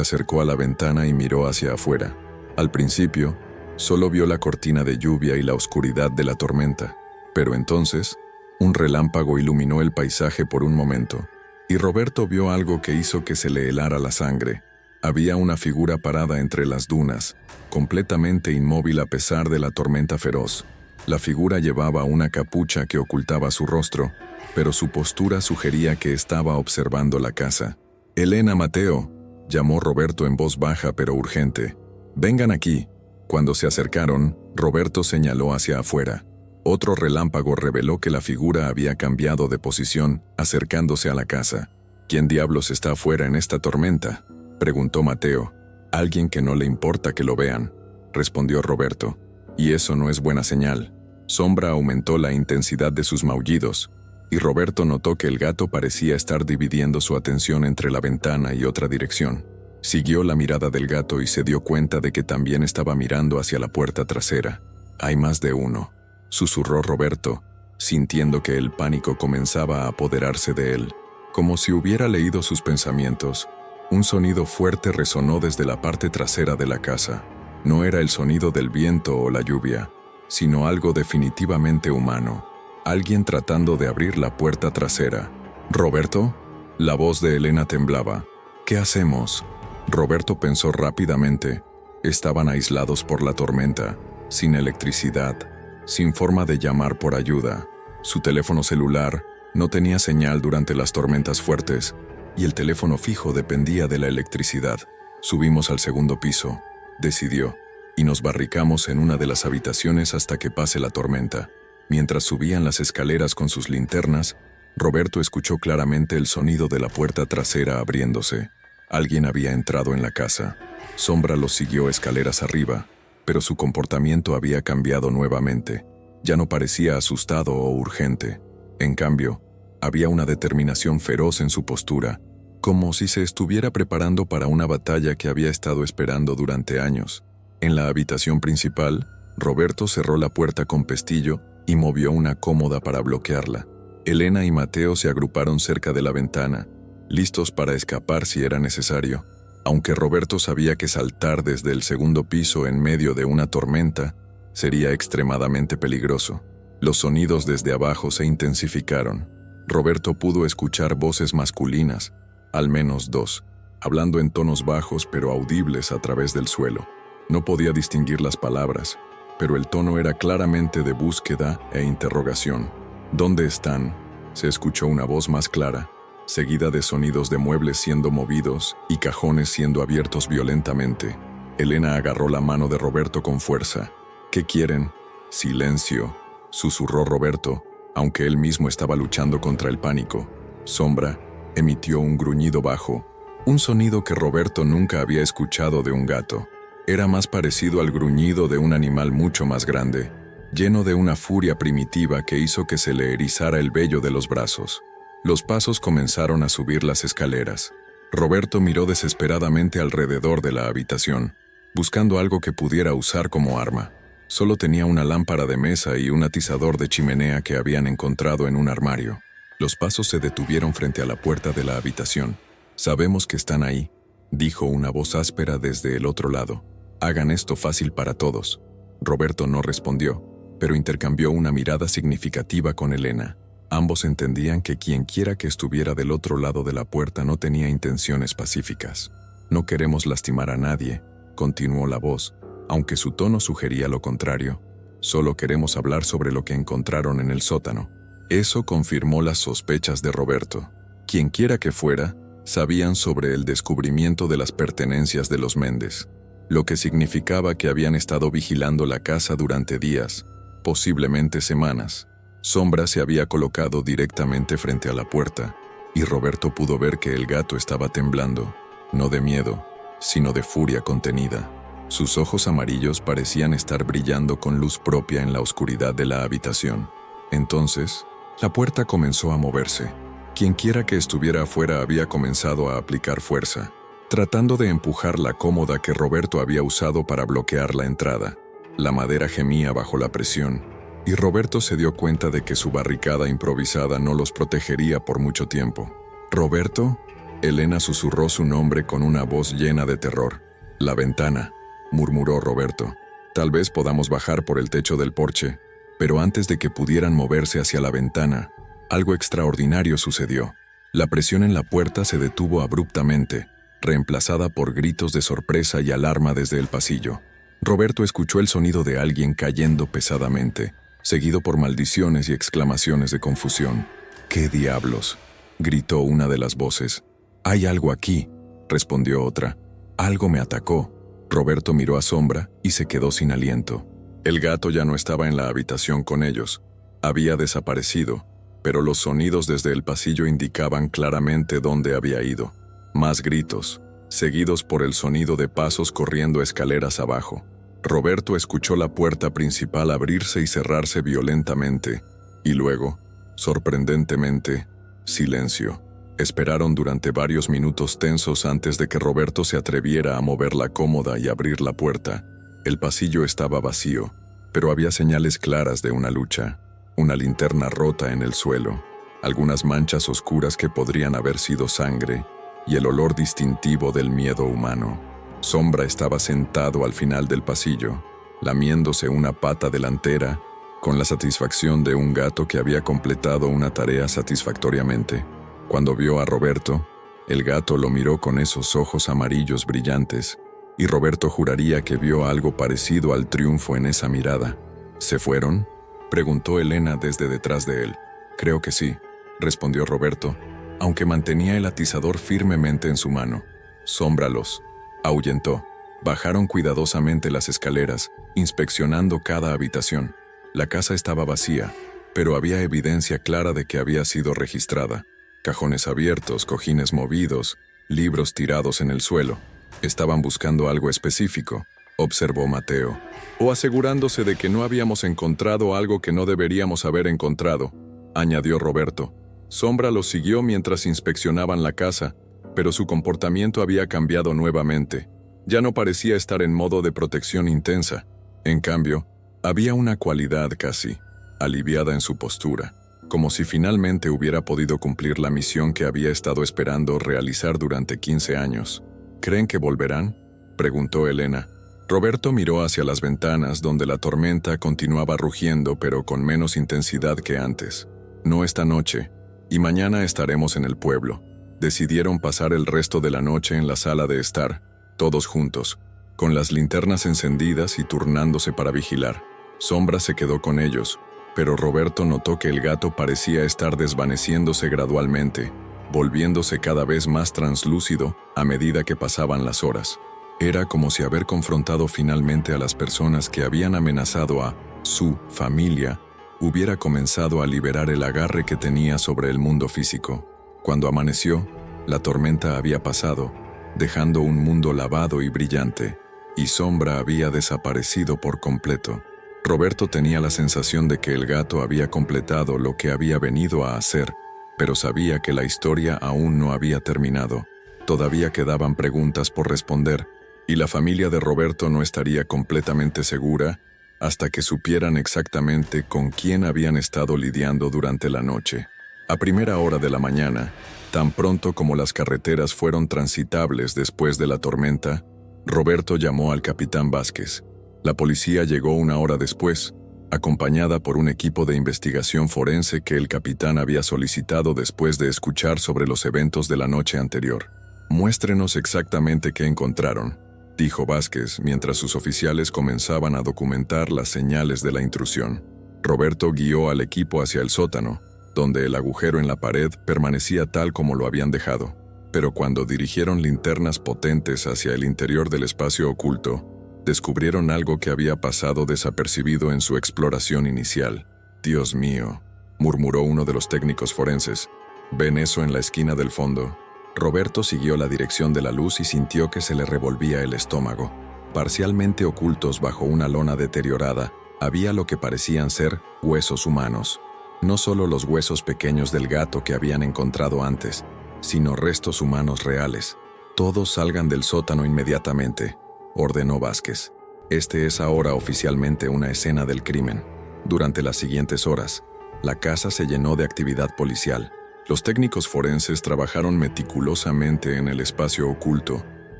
acercó a la ventana y miró hacia afuera. Al principio, solo vio la cortina de lluvia y la oscuridad de la tormenta, pero entonces, un relámpago iluminó el paisaje por un momento, y Roberto vio algo que hizo que se le helara la sangre. Había una figura parada entre las dunas, completamente inmóvil a pesar de la tormenta feroz. La figura llevaba una capucha que ocultaba su rostro, pero su postura sugería que estaba observando la casa. «Elena, Mateo», llamó Roberto en voz baja pero urgente. «Vengan aquí». Cuando se acercaron, Roberto señaló hacia afuera. Otro relámpago reveló que la figura había cambiado de posición, acercándose a la casa. «¿Quién diablos está afuera en esta tormenta?», preguntó Mateo. «Alguien que no le importa que lo vean», respondió Roberto. «Y eso no es buena señal». Sombra aumentó la intensidad de sus maullidos, y Roberto notó que el gato parecía estar dividiendo su atención entre la ventana y otra dirección. Siguió la mirada del gato y se dio cuenta de que también estaba mirando hacia la puerta trasera. «Hay más de uno», susurró Roberto, sintiendo que el pánico comenzaba a apoderarse de él. Como si hubiera leído sus pensamientos, un sonido fuerte resonó desde la parte trasera de la casa. No era el sonido del viento o la lluvia, sino algo definitivamente humano. Alguien tratando de abrir la puerta trasera. «¿Roberto?». La voz de Elena temblaba. «¿Qué hacemos?». Roberto pensó rápidamente. Estaban aislados por la tormenta, sin electricidad, sin forma de llamar por ayuda. Su teléfono celular no tenía señal durante las tormentas fuertes, y el teléfono fijo dependía de la electricidad. «Subimos al segundo piso», decidió, y nos barricamos en una de las habitaciones hasta que pase la tormenta. Mientras subían las escaleras con sus linternas, Roberto escuchó claramente el sonido de la puerta trasera abriéndose. Alguien había entrado en la casa. Sombra los siguió escaleras arriba, pero su comportamiento había cambiado nuevamente. Ya no parecía asustado o urgente. En cambio, había una determinación feroz en su postura, como si se estuviera preparando para una batalla que había estado esperando durante años. En la habitación principal, Roberto cerró la puerta con pestillo y movió una cómoda para bloquearla. Elena y Mateo se agruparon cerca de la ventana, listos para escapar si era necesario. Aunque Roberto sabía que saltar desde el segundo piso en medio de una tormenta sería extremadamente peligroso. Los sonidos desde abajo se intensificaron. Roberto pudo escuchar voces masculinas, al menos dos, hablando en tonos bajos pero audibles a través del suelo. No podía distinguir las palabras, pero el tono era claramente de búsqueda e interrogación. «¿Dónde están?», se escuchó una voz más clara, seguida de sonidos de muebles siendo movidos y cajones siendo abiertos violentamente. Elena agarró la mano de Roberto con fuerza. «¿Qué quieren?». «Silencio», susurró Roberto, aunque él mismo estaba luchando contra el pánico. Sombra emitió un gruñido bajo, un sonido que Roberto nunca había escuchado de un gato. Era más parecido al gruñido de un animal mucho más grande, lleno de una furia primitiva que hizo que se le erizara el vello de los brazos. Los pasos comenzaron a subir las escaleras. Roberto miró desesperadamente alrededor de la habitación, buscando algo que pudiera usar como arma. Solo tenía una lámpara de mesa y un atizador de chimenea que habían encontrado en un armario. Los pasos se detuvieron frente a la puerta de la habitación. «Sabemos que están ahí», dijo una voz áspera desde el otro lado. «Hagan esto fácil para todos». Roberto no respondió, pero intercambió una mirada significativa con Elena. Ambos entendían que quienquiera que estuviera del otro lado de la puerta no tenía intenciones pacíficas. «No queremos lastimar a nadie», continuó la voz, aunque su tono sugería lo contrario. «Solo queremos hablar sobre lo que encontraron en el sótano». Eso confirmó las sospechas de Roberto. Quienquiera que fuera, sabían sobre el descubrimiento de las pertenencias de los Méndez, lo que significaba que habían estado vigilando la casa durante días, posiblemente semanas. Sombra se había colocado directamente frente a la puerta, y Roberto pudo ver que el gato estaba temblando, no de miedo, sino de furia contenida. Sus ojos amarillos parecían estar brillando con luz propia en la oscuridad de la habitación. Entonces, la puerta comenzó a moverse. Quienquiera que estuviera afuera había comenzado a aplicar fuerza. tratando de empujar la cómoda que Roberto había usado para bloquear la entrada. La madera gemía bajo la presión, y Roberto se dio cuenta de que su barricada improvisada no los protegería por mucho tiempo. «¿Roberto?», Elena susurró su nombre con una voz llena de terror. «La ventana», murmuró Roberto. «Tal vez podamos bajar por el techo del porche». Pero antes de que pudieran moverse hacia la ventana, algo extraordinario sucedió. La presión en la puerta se detuvo abruptamente, reemplazada por gritos de sorpresa y alarma desde el pasillo. Roberto escuchó el sonido de alguien cayendo pesadamente, seguido por maldiciones y exclamaciones de confusión. «¿Qué diablos?», gritó una de las voces. «Hay algo aquí», respondió otra. «Algo me atacó». Roberto miró a Sombra y se quedó sin aliento. El gato ya no estaba en la habitación con ellos. Había desaparecido, pero los sonidos desde el pasillo indicaban claramente dónde había ido. Más gritos, seguidos por el sonido de pasos corriendo escaleras abajo. Roberto escuchó la puerta principal abrirse y cerrarse violentamente, y luego, sorprendentemente, silencio. Esperaron durante varios minutos tensos antes de que Roberto se atreviera a mover la cómoda y abrir la puerta. El pasillo estaba vacío, pero había señales claras de una lucha. Una linterna rota en el suelo, algunas manchas oscuras que podrían haber sido sangre, y el olor distintivo del miedo humano. Sombra estaba sentado al final del pasillo, lamiéndose una pata delantera, con la satisfacción de un gato que había completado una tarea satisfactoriamente. Cuando vio a Roberto, el gato lo miró con esos ojos amarillos brillantes, y Roberto juraría que vio algo parecido al triunfo en esa mirada. ¿Se fueron?, preguntó Elena desde detrás de él. «Creo que sí», respondió Roberto, aunque mantenía el atizador firmemente en su mano. Sombra los ahuyentó. Bajaron cuidadosamente las escaleras, inspeccionando cada habitación. La casa estaba vacía, pero había evidencia clara de que había sido registrada. Cajones abiertos, cojines movidos, libros tirados en el suelo. Estaban buscando algo específico, observó Mateo. «O asegurándose de que no habíamos encontrado algo que no deberíamos haber encontrado», añadió Roberto. Sombra los siguió mientras inspeccionaban la casa, pero su comportamiento había cambiado nuevamente. Ya no parecía estar en modo de protección intensa. En cambio, había una cualidad casi aliviada en su postura, como si finalmente hubiera podido cumplir la misión que había estado esperando realizar durante 15 años. «¿Creen que volverán?», preguntó Elena. Roberto miró hacia las ventanas donde la tormenta continuaba rugiendo pero con menos intensidad que antes. «No esta noche, y mañana estaremos en el pueblo». Decidieron pasar el resto de la noche en la sala de estar, todos juntos, con las linternas encendidas y turnándose para vigilar. Sombra se quedó con ellos, pero Roberto notó que el gato parecía estar desvaneciéndose gradualmente, volviéndose cada vez más translúcido a medida que pasaban las horas. Era como si haber confrontado finalmente a las personas que habían amenazado a su familia hubiera comenzado a liberar el agarre que tenía sobre el mundo físico. Cuando amaneció, la tormenta había pasado, dejando un mundo lavado y brillante, y Sombra había desaparecido por completo. Roberto tenía la sensación de que el gato había completado lo que había venido a hacer, pero sabía que la historia aún no había terminado. Todavía quedaban preguntas por responder, y la familia de Roberto no estaría completamente segura hasta que supieran exactamente con quién habían estado lidiando durante la noche. A primera hora de la mañana, tan pronto como las carreteras fueron transitables después de la tormenta, Roberto llamó al capitán Vázquez. La policía llegó una hora después, acompañada por un equipo de investigación forense que el capitán había solicitado después de escuchar sobre los eventos de la noche anterior. «Muéstrenos exactamente qué encontraron», dijo Vázquez mientras sus oficiales comenzaban a documentar las señales de la intrusión. Roberto guió al equipo hacia el sótano, donde el agujero en la pared permanecía tal como lo habían dejado. Pero cuando dirigieron linternas potentes hacia el interior del espacio oculto, descubrieron algo que había pasado desapercibido en su exploración inicial. «Dios mío», murmuró uno de los técnicos forenses. «¿Ven eso en la esquina del fondo?». Roberto siguió la dirección de la luz y sintió que se le revolvía el estómago. Parcialmente ocultos bajo una lona deteriorada, había lo que parecían ser huesos humanos. No solo los huesos pequeños del gato que habían encontrado antes, sino restos humanos reales. Todos salgan del sótano inmediatamente, ordenó Vázquez. Este es ahora oficialmente una escena del crimen. Durante las siguientes horas, la casa se llenó de actividad policial. Los técnicos forenses trabajaron meticulosamente en el espacio oculto,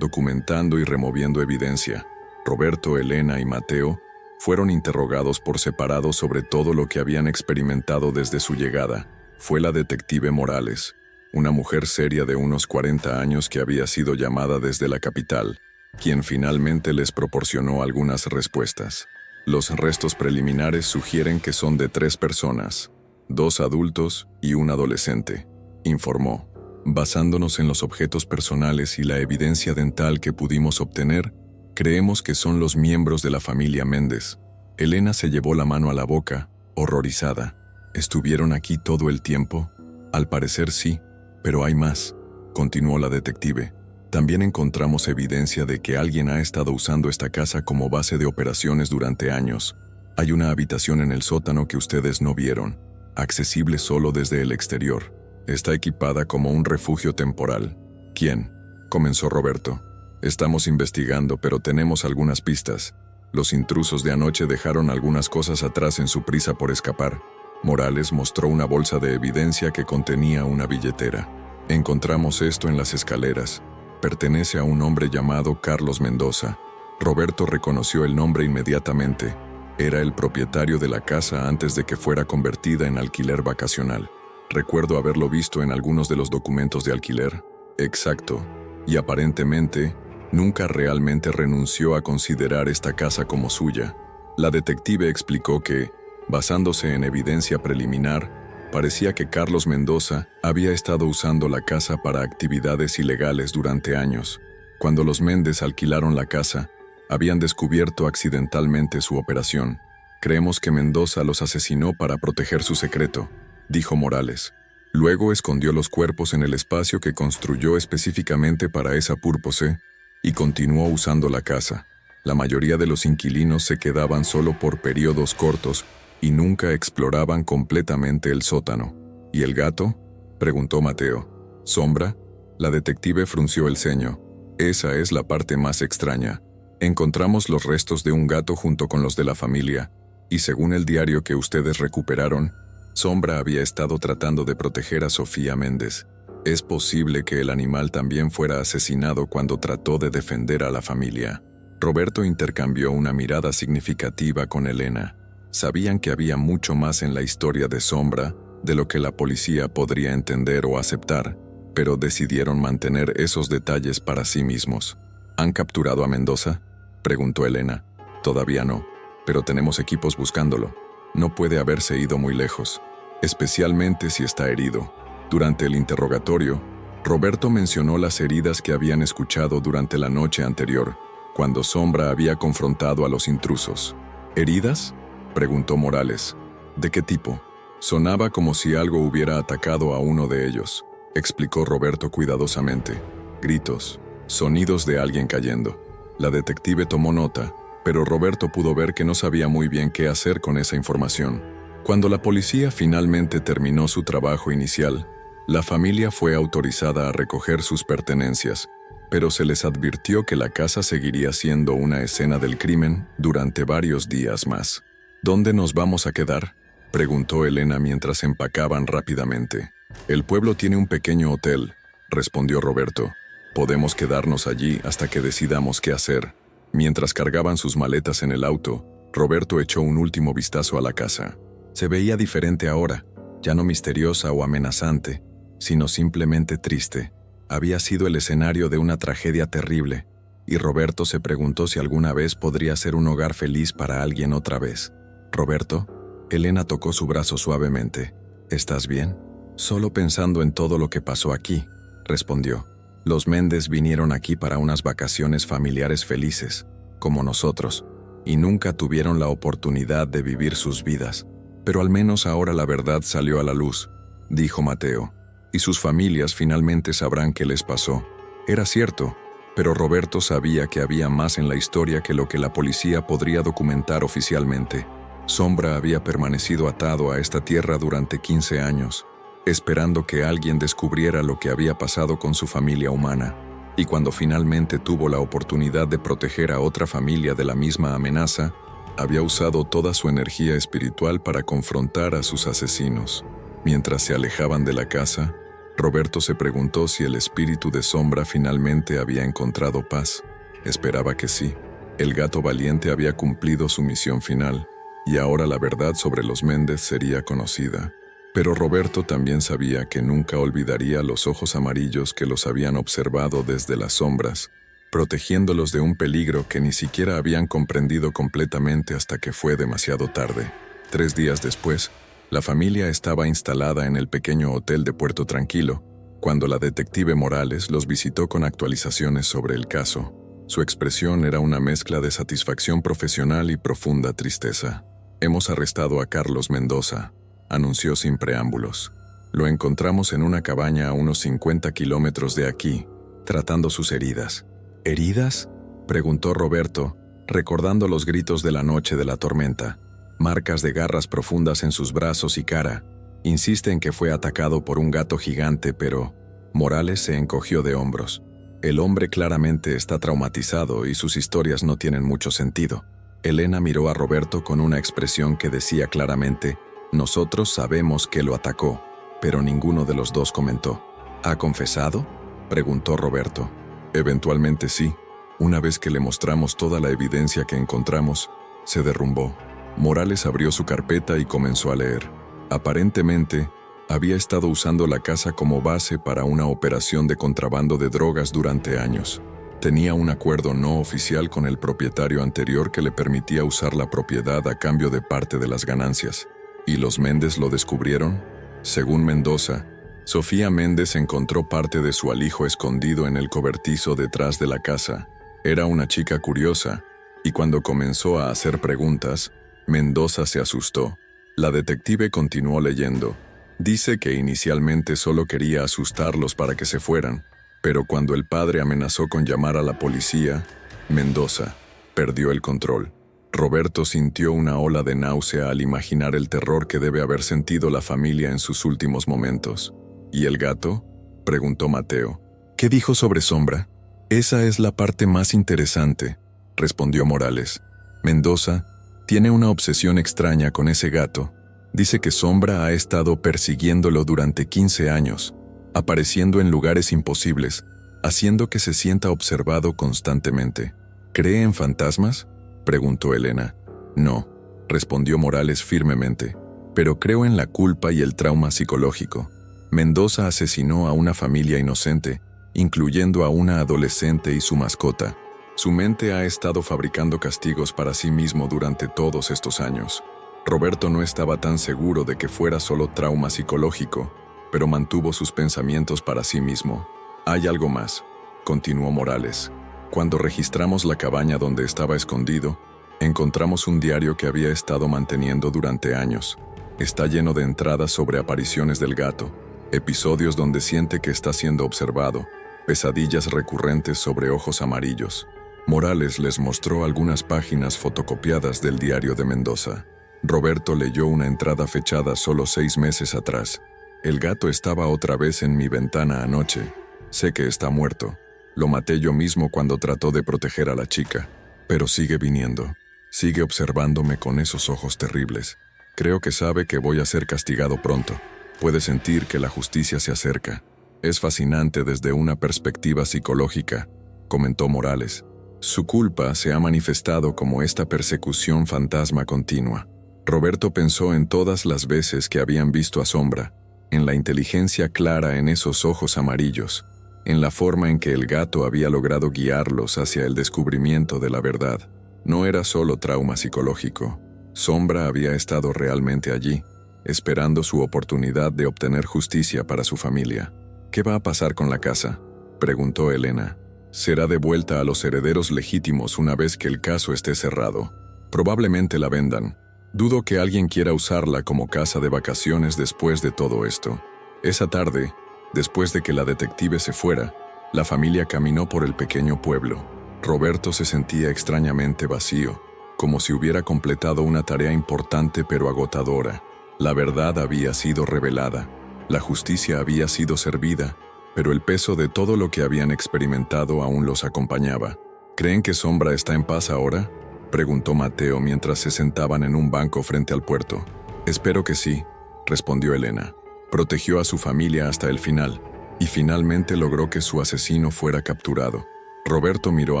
documentando y removiendo evidencia. Roberto, Elena y Mateo fueron interrogados por separado sobre todo lo que habían experimentado desde su llegada. Fue la detective Morales, una mujer seria de unos 40 años que había sido llamada desde la capital, quien finalmente les proporcionó algunas respuestas. Los restos preliminares sugieren que son de 3 personas, 2 adultos y un adolescente, informó. Basándonos en los objetos personales y la evidencia dental que pudimos obtener, creemos que son los miembros de la familia Méndez. Elena se llevó la mano a la boca, horrorizada. ¿Estuvieron aquí todo el tiempo? Al parecer sí, pero hay más, continuó la detective. También encontramos evidencia de que alguien ha estado usando esta casa como base de operaciones durante años. Hay una habitación en el sótano que ustedes no vieron, accesible solo desde el exterior. Está equipada como un refugio temporal. ¿Quién? Comenzó Roberto. Estamos investigando, pero tenemos algunas pistas. Los intrusos de anoche dejaron algunas cosas atrás en su prisa por escapar. Morales mostró una bolsa de evidencia que contenía una billetera. Encontramos esto en las escaleras. Pertenece a un hombre llamado Carlos Mendoza. Roberto reconoció el nombre inmediatamente. Era el propietario de la casa antes de que fuera convertida en alquiler vacacional. Recuerdo haberlo visto en algunos de los documentos de alquiler. Exacto. Y aparentemente, nunca realmente renunció a considerar esta casa como suya. La detective explicó que, basándose en evidencia preliminar, parecía que Carlos Mendoza había estado usando la casa para actividades ilegales durante años. Cuando los Méndez alquilaron la casa, habían descubierto accidentalmente su operación. Creemos que Mendoza los asesinó para proteger su secreto, dijo Morales. Luego escondió los cuerpos en el espacio que construyó específicamente para esa purpose y continuó usando la casa. La mayoría de los inquilinos se quedaban solo por periodos cortos y nunca exploraban completamente el sótano. ¿Y el gato?, preguntó Mateo. ¿Sombra? La detective frunció el ceño. Esa es la parte más extraña. Encontramos los restos de un gato junto con los de la familia, y según el diario que ustedes recuperaron, Sombra había estado tratando de proteger a Sofía Méndez. Es posible que el animal también fuera asesinado cuando trató de defender a la familia. Roberto intercambió una mirada significativa con Elena. Sabían que había mucho más en la historia de Sombra de lo que la policía podría entender o aceptar, pero decidieron mantener esos detalles para sí mismos. ¿Han capturado a Mendoza?, preguntó Elena. Todavía no, pero tenemos equipos buscándolo. No puede haberse ido muy lejos, especialmente si está herido. Durante el interrogatorio, Roberto mencionó las heridas que habían escuchado durante la noche anterior, cuando Sombra había confrontado a los intrusos. ¿Heridas?, preguntó Morales. ¿De qué tipo? Sonaba como si algo hubiera atacado a uno de ellos, explicó Roberto cuidadosamente. Gritos, sonidos de alguien cayendo. La detective tomó nota, pero Roberto pudo ver que no sabía muy bien qué hacer con esa información. Cuando la policía finalmente terminó su trabajo inicial, la familia fue autorizada a recoger sus pertenencias, pero se les advirtió que la casa seguiría siendo una escena del crimen durante varios días más. ¿Dónde nos vamos a quedar?, preguntó Elena mientras empacaban rápidamente. El pueblo tiene un pequeño hotel, respondió Roberto. Podemos quedarnos allí hasta que decidamos qué hacer. Mientras cargaban sus maletas en el auto, Roberto echó un último vistazo a la casa. Se veía diferente ahora, ya no misteriosa o amenazante, sino simplemente triste. Había sido el escenario de una tragedia terrible, y Roberto se preguntó si alguna vez podría ser un hogar feliz para alguien otra vez. «Roberto», Elena tocó su brazo suavemente. «¿Estás bien?» «Solo pensando en todo lo que pasó aquí», respondió. «Los Méndez vinieron aquí para unas vacaciones familiares felices, como nosotros, y nunca tuvieron la oportunidad de vivir sus vidas. Pero al menos ahora la verdad salió a la luz», dijo Mateo, «y sus familias finalmente sabrán qué les pasó». Era cierto, pero Roberto sabía que había más en la historia que lo que la policía podría documentar oficialmente. Sombra había permanecido atado a esta tierra durante 15 años, esperando que alguien descubriera lo que había pasado con su familia humana. y cuando finalmente tuvo la oportunidad de proteger a otra familia de la misma amenaza, había usado toda su energía espiritual para confrontar a sus asesinos. Mientras se alejaban de la casa, Roberto se preguntó si el espíritu de Sombra finalmente había encontrado paz. Esperaba que sí. El gato valiente había cumplido su misión final, y ahora la verdad sobre los Méndez sería conocida. Pero Roberto también sabía que nunca olvidaría los ojos amarillos que los habían observado desde las sombras, protegiéndolos de un peligro que ni siquiera habían comprendido completamente hasta que fue demasiado tarde. 3 días después, la familia estaba instalada en el pequeño hotel de Puerto Tranquilo, cuando la detective Morales los visitó con actualizaciones sobre el caso. Su expresión era una mezcla de satisfacción profesional y profunda tristeza. «Hemos arrestado a Carlos Mendoza», anunció sin preámbulos. «Lo encontramos en una cabaña a unos 50 kilómetros de aquí, tratando sus heridas». «¿Heridas?», preguntó Roberto, recordando los gritos de la noche de la tormenta. Marcas de garras profundas en sus brazos y cara. Insiste en que fue atacado por un gato gigante, pero Morales se encogió de hombros. El hombre claramente está traumatizado y sus historias no tienen mucho sentido. Elena miró a Roberto con una expresión que decía claramente: «Nosotros sabemos que lo atacó», pero ninguno de los dos comentó. «¿Ha confesado?», preguntó Roberto. «Eventualmente sí. Una vez que le mostramos toda la evidencia que encontramos, se derrumbó». Morales abrió su carpeta y comenzó a leer. Aparentemente, había estado usando la casa como base para una operación de contrabando de drogas durante años. Tenía un acuerdo no oficial con el propietario anterior que le permitía usar la propiedad a cambio de parte de las ganancias. ¿Y los Méndez lo descubrieron? Según Mendoza, Sofía Méndez encontró parte de su alijo escondido en el cobertizo detrás de la casa. Era una chica curiosa, y cuando comenzó a hacer preguntas, Mendoza se asustó. La detective continuó leyendo. Dice que inicialmente solo quería asustarlos para que se fueran, pero cuando el padre amenazó con llamar a la policía, Mendoza perdió el control. Roberto sintió una ola de náusea al imaginar el terror que debe haber sentido la familia en sus últimos momentos. ¿Y el gato?, preguntó Mateo. ¿Qué dijo sobre Sombra? Esa es la parte más interesante, respondió Morales. Mendoza tiene una obsesión extraña con ese gato. Dice que Sombra ha estado persiguiéndolo durante 15 años, apareciendo en lugares imposibles, haciendo que se sienta observado constantemente. ¿Cree en fantasmas?, preguntó Elena. No, respondió Morales firmemente, pero creo en la culpa y el trauma psicológico. Mendoza asesinó a una familia inocente, incluyendo a una adolescente y su mascota. Su mente ha estado fabricando castigos para sí mismo durante todos estos años. Roberto no estaba tan seguro de que fuera solo trauma psicológico, pero mantuvo sus pensamientos para sí mismo. Hay algo más, continuó Morales. Cuando registramos la cabaña donde estaba escondido, encontramos un diario que había estado manteniendo durante años. Está lleno de entradas sobre apariciones del gato, episodios donde siente que está siendo observado, pesadillas recurrentes sobre ojos amarillos. Morales les mostró algunas páginas fotocopiadas del diario de Mendoza. Roberto leyó una entrada fechada solo 6 meses atrás. El gato estaba otra vez en mi ventana anoche. Sé que está muerto. Lo maté yo mismo cuando trató de proteger a la chica. Pero sigue viniendo. Sigue observándome con esos ojos terribles. Creo que sabe que voy a ser castigado pronto. Puede sentir que la justicia se acerca. Es fascinante desde una perspectiva psicológica, comentó Morales. Su culpa se ha manifestado como esta persecución fantasma continua. Roberto pensó en todas las veces que habían visto a Sombra, en la inteligencia clara en esos ojos amarillos, en la forma en que el gato había logrado guiarlos hacia el descubrimiento de la verdad. No era solo trauma psicológico. Sombra había estado realmente allí, esperando su oportunidad de obtener justicia para su familia. ¿Qué va a pasar con la casa?, preguntó Elena. Será devuelta a los herederos legítimos una vez que el caso esté cerrado. Probablemente la vendan. Dudo que alguien quiera usarla como casa de vacaciones después de todo esto. Esa tarde, después de que la detective se fuera, la familia caminó por el pequeño pueblo. Roberto se sentía extrañamente vacío, como si hubiera completado una tarea importante pero agotadora. La verdad había sido revelada, la justicia había sido servida, pero el peso de todo lo que habían experimentado aún los acompañaba. ¿Creen que Sombra está en paz ahora?, preguntó Mateo mientras se sentaban en un banco frente al puerto. Espero que sí, respondió Elena. Protegió a su familia hasta el final, y finalmente logró que su asesino fuera capturado. Roberto miró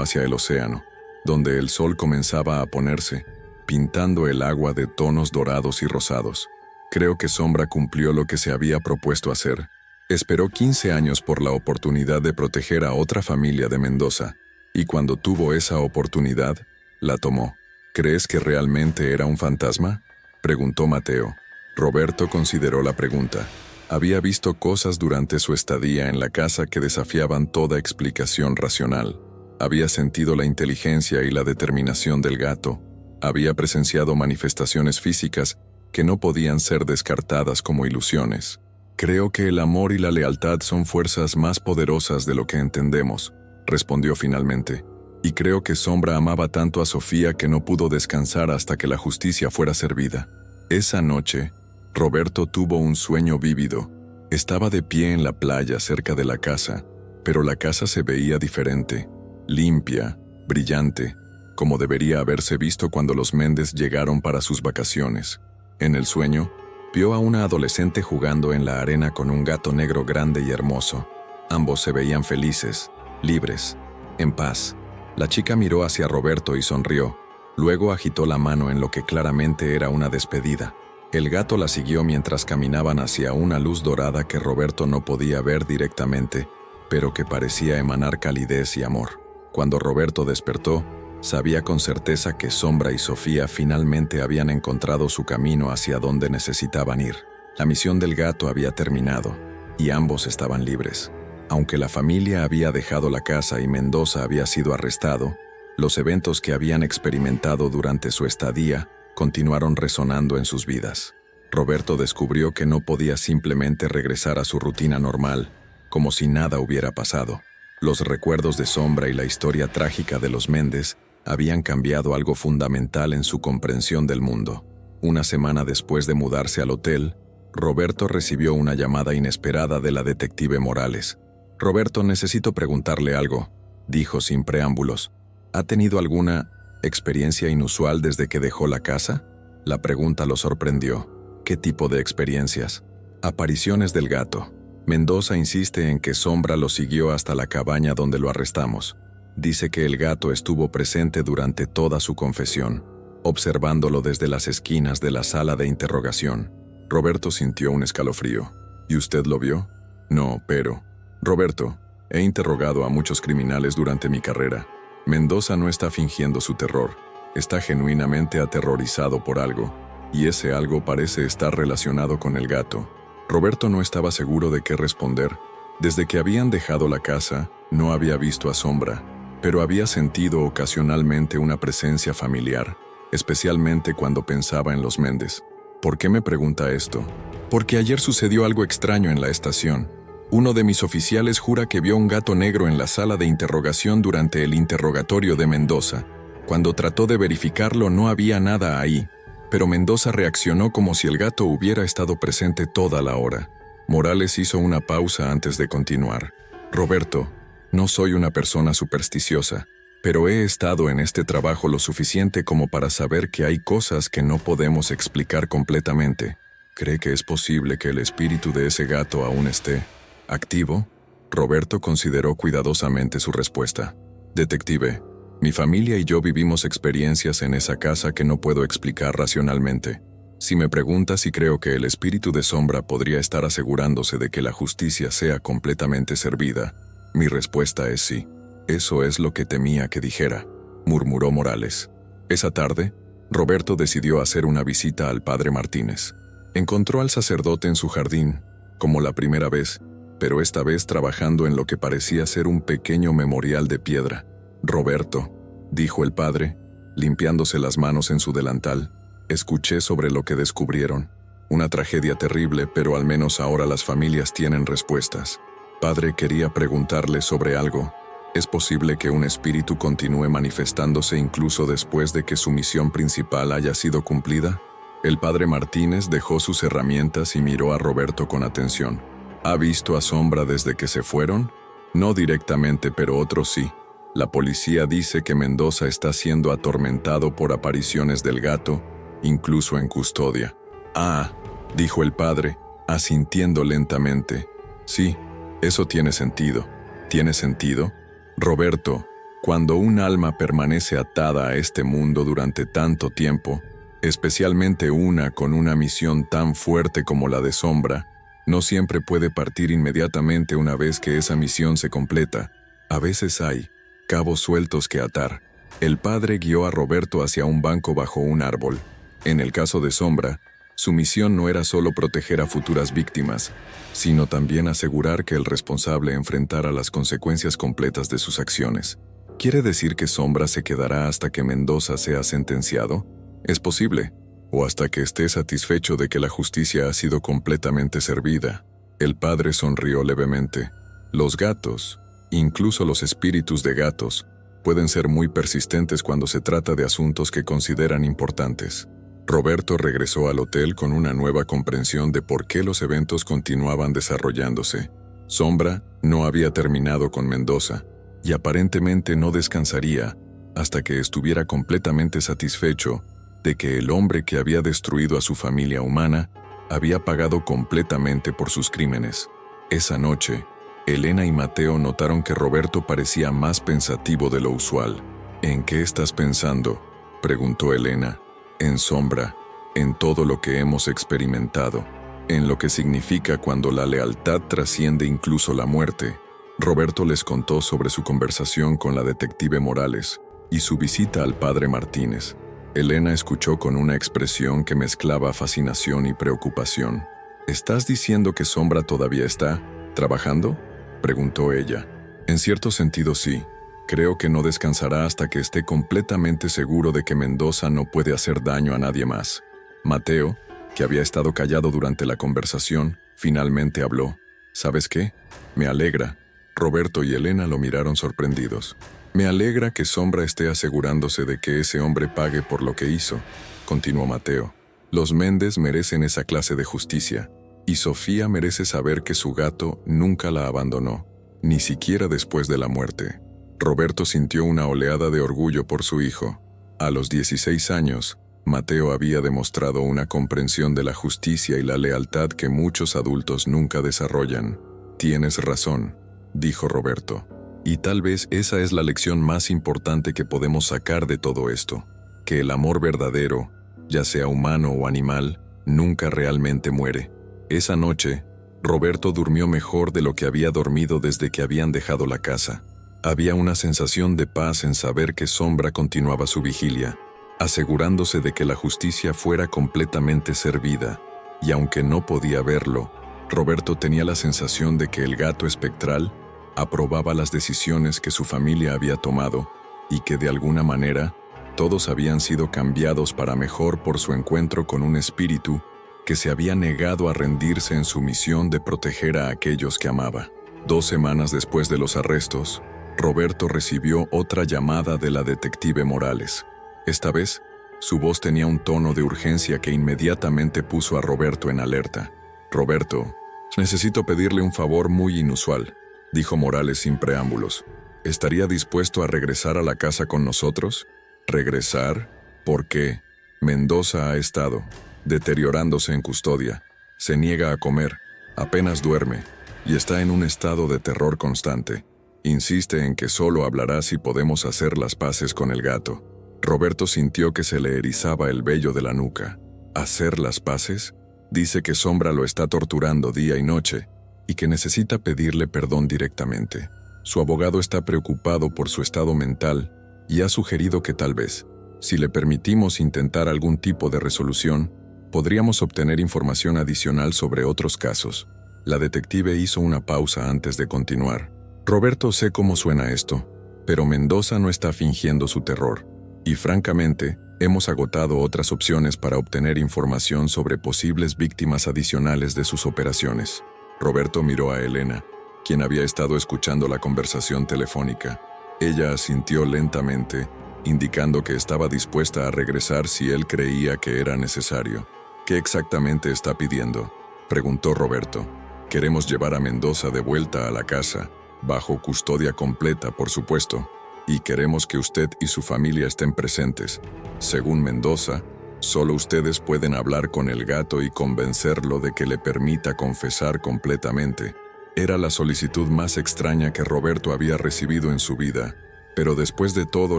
hacia el océano, donde el sol comenzaba a ponerse, pintando el agua de tonos dorados y rosados. Creo que Sombra cumplió lo que se había propuesto hacer. Esperó 15 años por la oportunidad de proteger a otra familia de Mendoza, y cuando tuvo esa oportunidad, la tomó. ¿Crees que realmente era un fantasma?, preguntó Mateo. Roberto consideró la pregunta. Había visto cosas durante su estadía en la casa que desafiaban toda explicación racional. Había sentido la inteligencia y la determinación del gato. Había presenciado manifestaciones físicas que no podían ser descartadas como ilusiones. Creo que el amor y la lealtad son fuerzas más poderosas de lo que entendemos, respondió finalmente. Y creo que Sombra amaba tanto a Sofía que no pudo descansar hasta que la justicia fuera servida. Esa noche, Roberto tuvo un sueño vívido. Estaba de pie en la playa cerca de la casa, pero la casa se veía diferente, limpia, brillante, como debería haberse visto cuando los Méndez llegaron para sus vacaciones. En el sueño, vio a una adolescente jugando en la arena con un gato negro grande y hermoso. Ambos se veían felices, libres, en paz. La chica miró hacia Roberto y sonrió. Luego agitó la mano en lo que claramente era una despedida. El gato la siguió mientras caminaban hacia una luz dorada que Roberto no podía ver directamente, pero que parecía emanar calidez y amor. Cuando Roberto despertó, sabía con certeza que Sombra y Sofía finalmente habían encontrado su camino hacia donde necesitaban ir. La misión del gato había terminado, y ambos estaban libres. Aunque la familia había dejado la casa y Mendoza había sido arrestado, los eventos que habían experimentado durante su estadía continuaron resonando en sus vidas. Roberto descubrió que no podía simplemente regresar a su rutina normal, como si nada hubiera pasado. Los recuerdos de Sombra y la historia trágica de los Méndez habían cambiado algo fundamental en su comprensión del mundo. Una semana después de mudarse al hotel, Roberto recibió una llamada inesperada de la detective Morales. «Roberto, necesito preguntarle algo», dijo sin preámbulos. «¿Ha tenido alguna experiencia inusual desde que dejó la casa?». La pregunta lo sorprendió. «¿Qué tipo de experiencias?». «Apariciones del gato. Mendoza insiste en que Sombra lo siguió hasta la cabaña donde lo arrestamos. Dice que el gato estuvo presente durante toda su confesión, observándolo desde las esquinas de la sala de interrogación». Roberto sintió un escalofrío. «¿Y usted lo vio?». «No, pero...». «Roberto, he interrogado a muchos criminales durante mi carrera. Mendoza no está fingiendo su terror. Está genuinamente aterrorizado por algo, y ese algo parece estar relacionado con el gato». Roberto no estaba seguro de qué responder. Desde que habían dejado la casa, no había visto a Sombra, pero había sentido ocasionalmente una presencia familiar, especialmente cuando pensaba en los Méndez. «¿Por qué me pregunta esto?». «Porque ayer sucedió algo extraño en la estación. Uno de mis oficiales jura que vio un gato negro en la sala de interrogación durante el interrogatorio de Mendoza. Cuando trató de verificarlo no había nada ahí, pero Mendoza reaccionó como si el gato hubiera estado presente toda la hora». Morales hizo una pausa antes de continuar. «Roberto, no soy una persona supersticiosa, pero he estado en este trabajo lo suficiente como para saber que hay cosas que no podemos explicar completamente. ¿Cree que es posible que el espíritu de ese gato aún esté activo?». Roberto consideró cuidadosamente su respuesta. «Detective, mi familia y yo vivimos experiencias en esa casa que no puedo explicar racionalmente. Si me pregunta si creo que el espíritu de Sombra podría estar asegurándose de que la justicia sea completamente servida, mi respuesta es sí». «Eso es lo que temía que dijera», murmuró Morales. Esa tarde, Roberto decidió hacer una visita al padre Martínez. Encontró al sacerdote en su jardín, como la primera vez, pero esta vez trabajando en lo que parecía ser un pequeño memorial de piedra. «Roberto», dijo el padre, limpiándose las manos en su delantal, «escuché sobre lo que descubrieron. Una tragedia terrible, pero al menos ahora las familias tienen respuestas. Padre, quería preguntarle sobre algo. ¿Es posible que un espíritu continúe manifestándose incluso después de que su misión principal haya sido cumplida?». El padre Martínez dejó sus herramientas y miró a Roberto con atención. ¿Ha visto a Sombra desde que se fueron? No directamente, pero otros sí. La policía dice que Mendoza está siendo atormentado por apariciones del gato, incluso en custodia. Ah, dijo el padre, asintiendo lentamente. Sí, eso tiene sentido. ¿Tiene sentido? Roberto, cuando un alma permanece atada a este mundo durante tanto tiempo, especialmente una con una misión tan fuerte como la de Sombra, no siempre puede partir inmediatamente una vez que esa misión se completa. A veces hay cabos sueltos que atar. El padre guió a Roberto hacia un banco bajo un árbol. En el caso de Sombra, su misión no era solo proteger a futuras víctimas, sino también asegurar que el responsable enfrentara las consecuencias completas de sus acciones. ¿Quiere decir que Sombra se quedará hasta que Mendoza sea sentenciado? Es posible, o hasta que esté satisfecho de que la justicia ha sido completamente servida. El padre sonrió levemente. Los gatos, incluso los espíritus de gatos, pueden ser muy persistentes cuando se trata de asuntos que consideran importantes. Roberto regresó al hotel con una nueva comprensión de por qué los eventos continuaban desarrollándose. Sombra no había terminado con Mendoza, y aparentemente no descansaría hasta que estuviera completamente satisfecho de que el hombre que había destruido a su familia humana había pagado completamente por sus crímenes. Esa noche, Elena y Mateo notaron que Roberto parecía más pensativo de lo usual. ¿En qué estás pensando?, preguntó Elena. En Sombra, en todo lo que hemos experimentado, en lo que significa cuando la lealtad trasciende incluso la muerte. Roberto les contó sobre su conversación con la detective Morales y su visita al padre Martínez. Elena escuchó con una expresión que mezclaba fascinación y preocupación. ¿Estás diciendo que Sombra todavía está trabajando?, preguntó ella. En cierto sentido sí. Creo que no descansará hasta que esté completamente seguro de que Mendoza no puede hacer daño a nadie más. Mateo, que había estado callado durante la conversación, finalmente habló. ¿Sabes qué? Me alegra. Roberto y Elena lo miraron sorprendidos. Me alegra que Sombra esté asegurándose de que ese hombre pague por lo que hizo, continuó Mateo. Los Méndez merecen esa clase de justicia, y Sofía merece saber que su gato nunca la abandonó, ni siquiera después de la muerte. Roberto sintió una oleada de orgullo por su hijo. A los 16 años, Mateo había demostrado una comprensión de la justicia y la lealtad que muchos adultos nunca desarrollan. Tienes razón, dijo Roberto. Y tal vez esa es la lección más importante que podemos sacar de todo esto, que el amor verdadero, ya sea humano o animal, nunca realmente muere. Esa noche, Roberto durmió mejor de lo que había dormido desde que habían dejado la casa. Había una sensación de paz en saber que Sombra continuaba su vigilia, asegurándose de que la justicia fuera completamente servida, y aunque no podía verlo, Roberto tenía la sensación de que el gato espectral aprobaba las decisiones que su familia había tomado y que de alguna manera todos habían sido cambiados para mejor por su encuentro con un espíritu que se había negado a rendirse en su misión de proteger a aquellos que amaba. 2 semanas después de los arrestos, Roberto recibió otra llamada de la detective Morales. Esta vez, su voz tenía un tono de urgencia que inmediatamente puso a Roberto en alerta. Roberto, necesito pedirle un favor muy inusual, dijo Morales sin preámbulos. ¿Estaría dispuesto a regresar a la casa con nosotros? ¿Regresar? ¿Por qué? Mendoza ha estado deteriorándose en custodia. Se niega a comer, apenas duerme, y está en un estado de terror constante. Insiste en que solo hablará si podemos hacer las paces con el gato. Roberto sintió que se le erizaba el vello de la nuca. ¿Hacer las paces? Dice que Sombra lo está torturando día y noche, y que necesita pedirle perdón directamente. Su abogado está preocupado por su estado mental y ha sugerido que tal vez, si le permitimos intentar algún tipo de resolución, podríamos obtener información adicional sobre otros casos. La detective hizo una pausa antes de continuar. Roberto, sé cómo suena esto, pero Mendoza no está fingiendo su terror, y francamente, hemos agotado otras opciones para obtener información sobre posibles víctimas adicionales de sus operaciones. Roberto miró a Elena, quien había estado escuchando la conversación telefónica. Ella asintió lentamente, indicando que estaba dispuesta a regresar si él creía que era necesario. ¿Qué exactamente está pidiendo?, preguntó Roberto. Queremos llevar a Mendoza de vuelta a la casa, bajo custodia completa, por supuesto, y queremos que usted y su familia estén presentes. Según Mendoza, solo ustedes pueden hablar con el gato y convencerlo de que le permita confesar completamente. Era la solicitud más extraña que Roberto había recibido en su vida, pero después de todo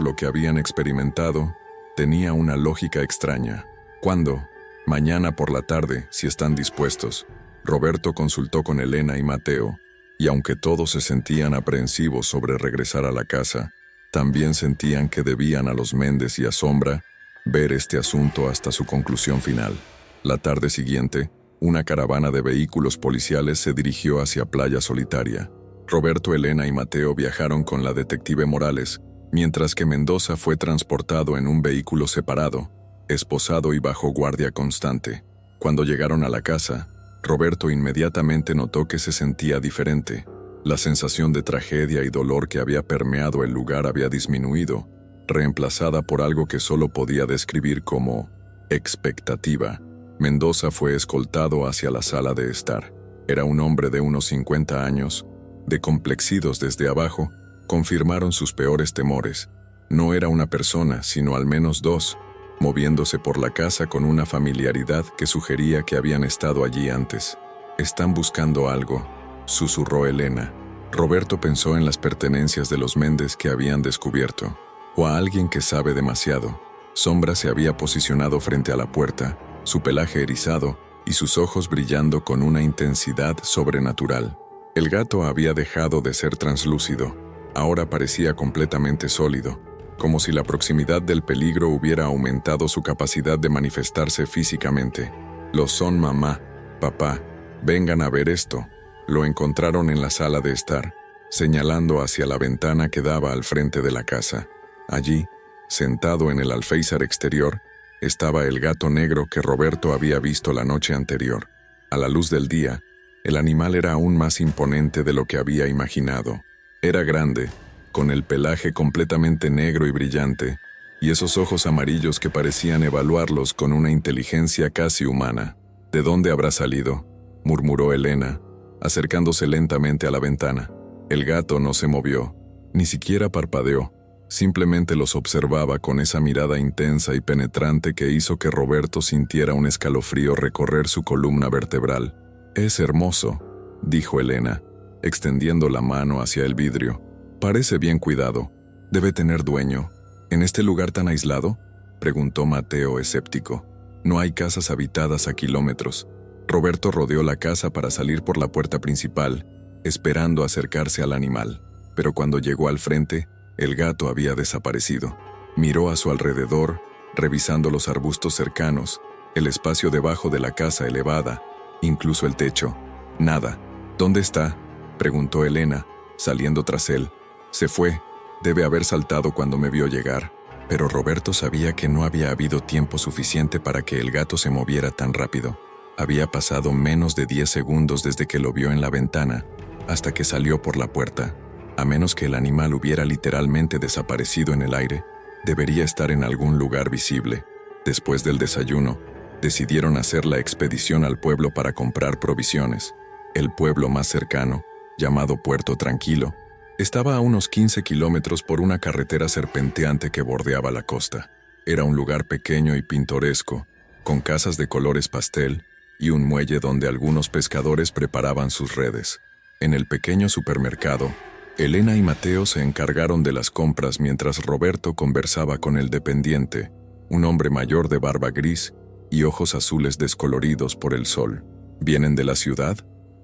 lo que habían experimentado, tenía una lógica extraña. ¿Cuándo? Mañana por la tarde, si están dispuestos. Roberto consultó con Elena y Mateo, y aunque todos se sentían aprensivos sobre regresar a la casa, también sentían que debían a los Méndez y a Sombra ver este asunto hasta su conclusión final. La tarde siguiente, una caravana de vehículos policiales se dirigió hacia Playa Solitaria. Roberto, Elena y Mateo viajaron con la detective Morales, mientras que Mendoza fue transportado en un vehículo separado, esposado y bajo guardia constante. Cuando llegaron a la casa, Roberto inmediatamente notó que se sentía diferente. La sensación de tragedia y dolor que había permeado el lugar había disminuido, reemplazada por algo que solo podía describir como expectativa. Mendoza fue escoltado hacia la sala de estar. Era un hombre de unos 50 años, de complexidos desde abajo, confirmaron sus peores temores. No era una persona, sino al menos dos, moviéndose por la casa con una familiaridad que sugería que habían estado allí antes. «Están buscando algo», susurró Elena. Roberto pensó en las pertenencias de los Méndez que habían descubierto, o a alguien que sabe demasiado. Sombra se había posicionado frente a la puerta, su pelaje erizado y sus ojos brillando con una intensidad sobrenatural. El gato había dejado de ser translúcido, ahora parecía completamente sólido, como si la proximidad del peligro hubiera aumentado su capacidad de manifestarse físicamente. «Lo son, mamá, papá, vengan a ver esto». Lo encontraron en la sala de estar, señalando hacia la ventana que daba al frente de la casa. Allí, sentado en el alféizar exterior, estaba el gato negro que Roberto había visto la noche anterior. A la luz del día, el animal era aún más imponente de lo que había imaginado. Era grande, con el pelaje completamente negro y brillante, y esos ojos amarillos que parecían evaluarlos con una inteligencia casi humana. «¿De dónde habrá salido?», murmuró Elena, acercándose lentamente a la ventana. El gato no se movió, ni siquiera parpadeó, simplemente los observaba con esa mirada intensa y penetrante que hizo que Roberto sintiera un escalofrío recorrer su columna vertebral. «Es hermoso», dijo Elena, extendiendo la mano hacia el vidrio. «Parece bien cuidado. Debe tener dueño. ¿En este lugar tan aislado?», preguntó Mateo escéptico. «No hay casas habitadas a kilómetros». Roberto rodeó la casa para salir por la puerta principal, esperando acercarse al animal. Pero cuando llegó al frente, el gato había desaparecido. Miró a su alrededor, revisando los arbustos cercanos, el espacio debajo de la casa elevada, incluso el techo. «Nada». «¿Dónde está?», preguntó Elena, saliendo tras él. «Se fue. Debe haber saltado cuando me vio llegar». Pero Roberto sabía que no había habido tiempo suficiente para que el gato se moviera tan rápido. Había pasado menos de 10 segundos desde que lo vio en la ventana, hasta que salió por la puerta. A menos que el animal hubiera literalmente desaparecido en el aire, debería estar en algún lugar visible. Después del desayuno, decidieron hacer la expedición al pueblo para comprar provisiones. El pueblo más cercano, llamado Puerto Tranquilo, estaba a unos 15 kilómetros por una carretera serpenteante que bordeaba la costa. Era un lugar pequeño y pintoresco, con casas de colores pastel, y un muelle donde algunos pescadores preparaban sus redes. En el pequeño supermercado, Elena y Mateo se encargaron de las compras mientras Roberto conversaba con el dependiente, un hombre mayor de barba gris y ojos azules descoloridos por el sol. «¿Vienen de la ciudad?»,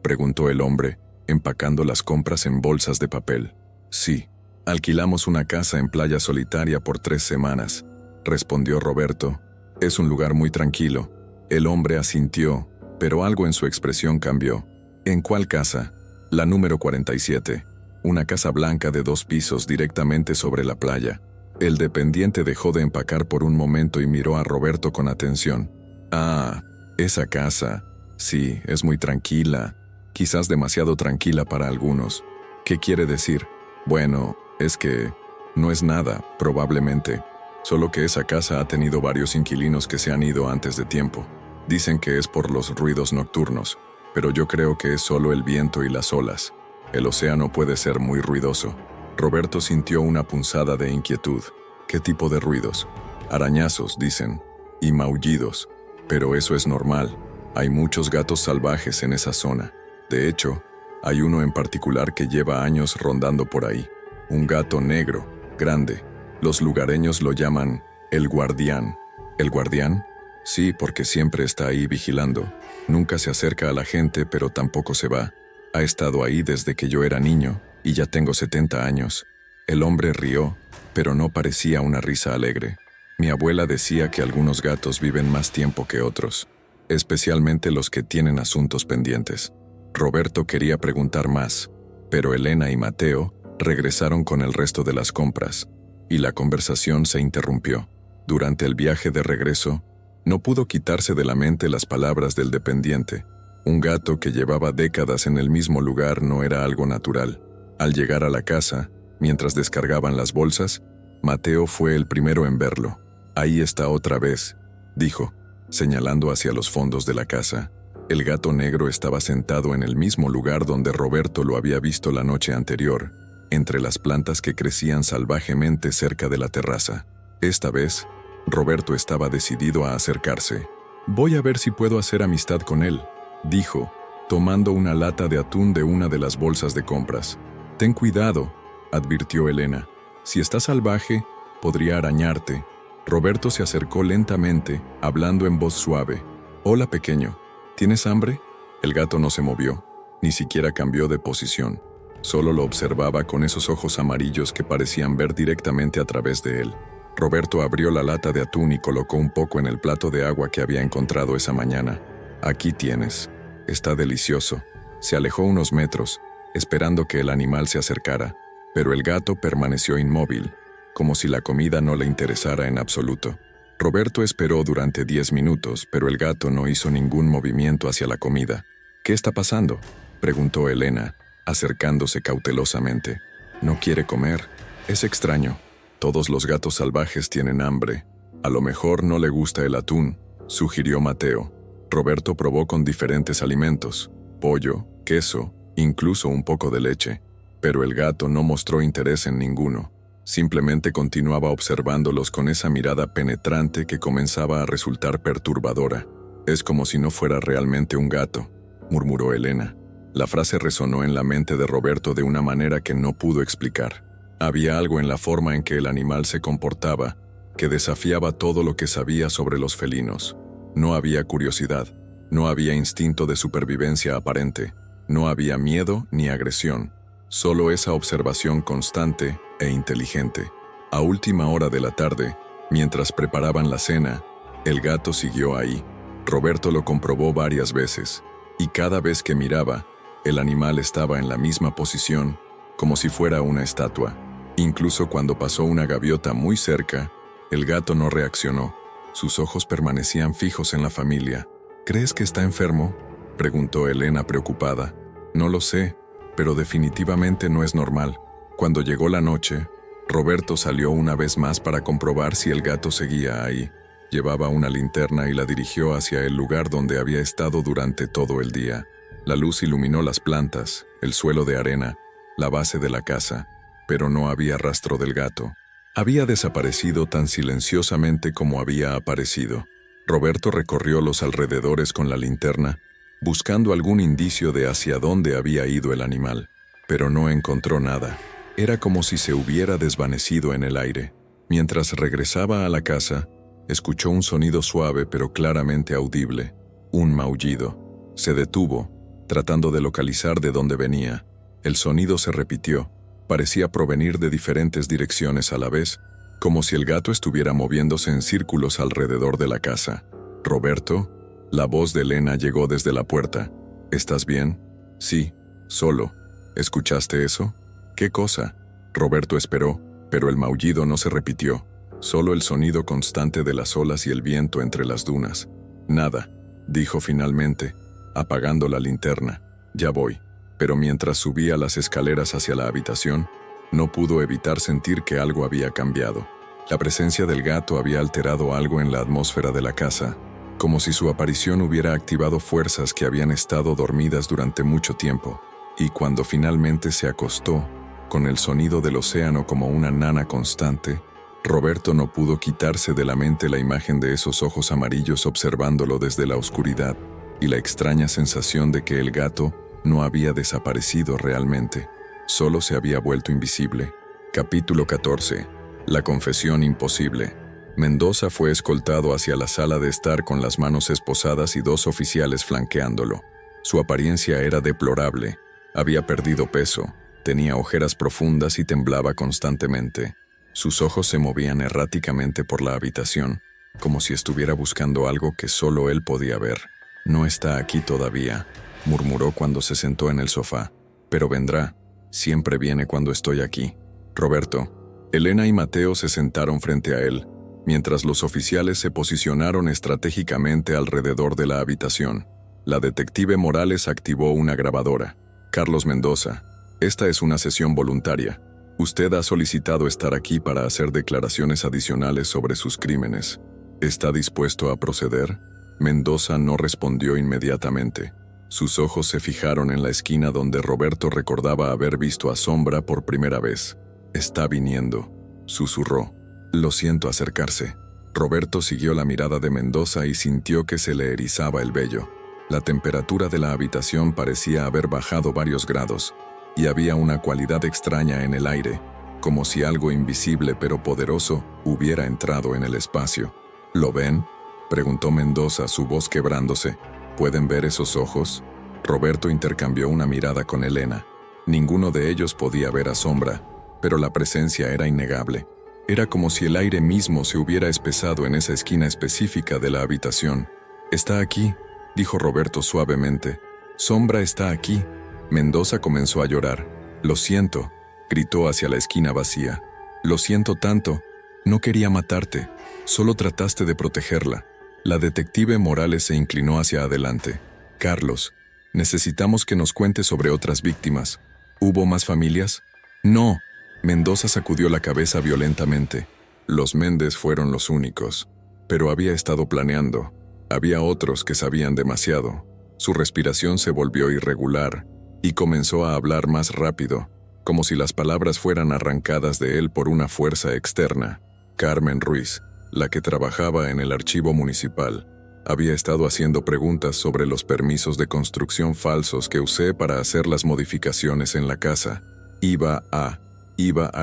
preguntó el hombre, empacando las compras en bolsas de papel. «Sí, alquilamos una casa en Playa Solitaria por 3 semanas», respondió Roberto. «Es un lugar muy tranquilo». El hombre asintió, pero algo en su expresión cambió. «¿En cuál casa?». «La número 47, una casa blanca de 2 pisos directamente sobre la playa». El dependiente dejó de empacar por un momento y miró a Roberto con atención. «Ah, esa casa. Sí, es muy tranquila. Quizás demasiado tranquila para algunos». «¿Qué quiere decir?». «Bueno, es que no es nada, probablemente. Solo que esa casa ha tenido varios inquilinos que se han ido antes de tiempo. Dicen que es por los ruidos nocturnos». pero yo creo que es solo el viento y las olas. El océano puede ser muy ruidoso. Roberto sintió una punzada de inquietud. ¿Qué tipo de ruidos? Arañazos, dicen, y maullidos. Pero eso es normal. Hay muchos gatos salvajes en esa zona. De hecho, hay uno en particular que lleva años rondando por ahí. Un gato negro, grande. Los lugareños lo llaman el guardián. ¿El guardián? Sí, porque siempre está ahí vigilando. Nunca se acerca a la gente, pero tampoco se va. Ha estado ahí desde que yo era niño, y ya tengo 70 años. El hombre rió, pero no parecía una risa alegre. Mi abuela decía que algunos gatos viven más tiempo que otros, especialmente los que tienen asuntos pendientes. Roberto quería preguntar más, pero Elena y Mateo regresaron con el resto de las compras, y la conversación se interrumpió. Durante el viaje de regreso, no pudo quitarse de la mente las palabras del dependiente. Un gato que llevaba décadas en el mismo lugar no era algo natural. Al llegar a la casa, mientras descargaban las bolsas, Mateo fue el primero en verlo. «Ahí está otra vez», dijo, señalando hacia los fondos de la casa. El gato negro estaba sentado en el mismo lugar donde Roberto lo había visto la noche anterior, entre las plantas que crecían salvajemente cerca de la terraza. Esta vez, Roberto estaba decidido a acercarse. «Voy a ver si puedo hacer amistad con él», dijo, tomando una lata de atún de una de las bolsas de compras. «Ten cuidado», advirtió Elena. «Si está salvaje, podría arañarte». Roberto se acercó lentamente, hablando en voz suave. «Hola, pequeño. ¿Tienes hambre?» El gato no se movió, ni siquiera cambió de posición. Solo lo observaba con esos ojos amarillos que parecían ver directamente a través de él. Roberto abrió la lata de atún y colocó un poco en el plato de agua que había encontrado esa mañana. «Aquí tienes. Está delicioso». Se alejó unos metros, esperando que el animal se acercara, pero el gato permaneció inmóvil, como si la comida no le interesara en absoluto. Roberto esperó durante 10 minutos, pero el gato no hizo ningún movimiento hacia la comida. «¿Qué está pasando?», preguntó Elena, acercándose cautelosamente. «No quiere comer. Es extraño. Todos los gatos salvajes tienen hambre. A lo mejor no le gusta el atún», sugirió Mateo. Roberto probó con diferentes alimentos: pollo, queso, incluso un poco de leche. Pero el gato no mostró interés en ninguno. Simplemente continuaba observándolos con esa mirada penetrante que comenzaba a resultar perturbadora. «Es como si no fuera realmente un gato», murmuró Elena. La frase resonó en la mente de Roberto de una manera que no pudo explicar. Había algo en la forma en que el animal se comportaba que desafiaba todo lo que sabía sobre los felinos. No había curiosidad, no había instinto de supervivencia aparente, no había miedo ni agresión, solo esa observación constante e inteligente. A última hora de la tarde, mientras preparaban la cena, el gato siguió ahí. Roberto lo comprobó varias veces, y cada vez que miraba, el animal estaba en la misma posición, como si fuera una estatua. Incluso cuando pasó una gaviota muy cerca, el gato no reaccionó. Sus ojos permanecían fijos en la familia. «¿Crees que está enfermo?», preguntó Elena preocupada. «No lo sé, pero definitivamente no es normal». Cuando llegó la noche, Roberto salió una vez más para comprobar si el gato seguía ahí. Llevaba una linterna y la dirigió hacia el lugar donde había estado durante todo el día. La luz iluminó las plantas, el suelo de arena, la base de la casa, pero no había rastro del gato. Había desaparecido tan silenciosamente como había aparecido. Roberto recorrió los alrededores con la linterna, buscando algún indicio de hacia dónde había ido el animal, pero no encontró nada. Era como si se hubiera desvanecido en el aire. Mientras regresaba a la casa, escuchó un sonido suave pero claramente audible, un maullido. Se detuvo, tratando de localizar de dónde venía. El sonido se repitió. Parecía provenir de diferentes direcciones a la vez, como si el gato estuviera moviéndose en círculos alrededor de la casa. «Roberto», la voz de Elena llegó desde la puerta. «¿Estás bien?» «Sí, solo». «¿Escuchaste eso?» «¿Qué cosa?» Roberto esperó, pero el maullido no se repitió, solo el sonido constante de las olas y el viento entre las dunas. «Nada», dijo finalmente, apagando la linterna. «Ya voy». Pero mientras subía las escaleras hacia la habitación, no pudo evitar sentir que algo había cambiado. La presencia del gato había alterado algo en la atmósfera de la casa. como si su aparición hubiera activado fuerzas que habían estado dormidas durante mucho tiempo, y cuando finalmente se acostó, con el sonido del océano como una nana constante, Roberto no pudo quitarse de la mente la imagen de esos ojos amarillos observándolo desde la oscuridad, y la extraña sensación de que el gato no había desaparecido realmente, solo se había vuelto invisible. Capítulo 14. La confesión imposible. Mendoza fue escoltado hacia la sala de estar con las manos esposadas y 2 oficiales flanqueándolo. Su apariencia era deplorable, había perdido peso, tenía ojeras profundas y temblaba constantemente. Sus ojos se movían erráticamente por la habitación, como si estuviera buscando algo que solo él podía ver. «No está aquí todavía», murmuró cuando se sentó en el sofá. «Pero vendrá. Siempre viene cuando estoy aquí». Roberto. Elena y Mateo se sentaron frente a él, mientras los oficiales se posicionaron estratégicamente alrededor de la habitación. La detective Morales activó una grabadora. «Carlos Mendoza, esta es una sesión voluntaria. Usted ha solicitado estar aquí para hacer declaraciones adicionales sobre sus crímenes. ¿Está dispuesto a proceder?». Mendoza no respondió inmediatamente. Sus ojos se fijaron en la esquina donde Roberto recordaba haber visto a Sombra por primera vez. «Está viniendo», susurró. «Lo siento acercarse». Roberto siguió la mirada de Mendoza y sintió que se le erizaba el vello. La temperatura de la habitación parecía haber bajado varios grados, y había una cualidad extraña en el aire, como si algo invisible pero poderoso hubiera entrado en el espacio. «¿Lo ven?», preguntó Mendoza, su voz quebrándose. «¿Pueden ver esos ojos?». Roberto intercambió una mirada con Elena. Ninguno de ellos podía ver a Sombra, pero la presencia era innegable. Era como si el aire mismo se hubiera espesado en esa esquina específica de la habitación. «Está aquí», dijo Roberto suavemente. «Sombra está aquí». Mendoza comenzó a llorar. «Lo siento», gritó hacia la esquina vacía. «Lo siento tanto. No quería matarte. Solo trataste de protegerla». La detective Morales se inclinó hacia adelante. «Carlos, necesitamos que nos cuentes sobre otras víctimas. ¿Hubo más familias?». «No». Mendoza sacudió la cabeza violentamente. «Los Méndez fueron los únicos. Pero había estado planeando. Había otros que sabían demasiado». Su respiración se volvió irregular y comenzó a hablar más rápido, como si las palabras fueran arrancadas de él por una fuerza externa. «Carmen Ruiz, la que trabajaba en el archivo municipal, había estado haciendo preguntas sobre los permisos de construcción falsos que usé para hacer las modificaciones en la casa. Iba a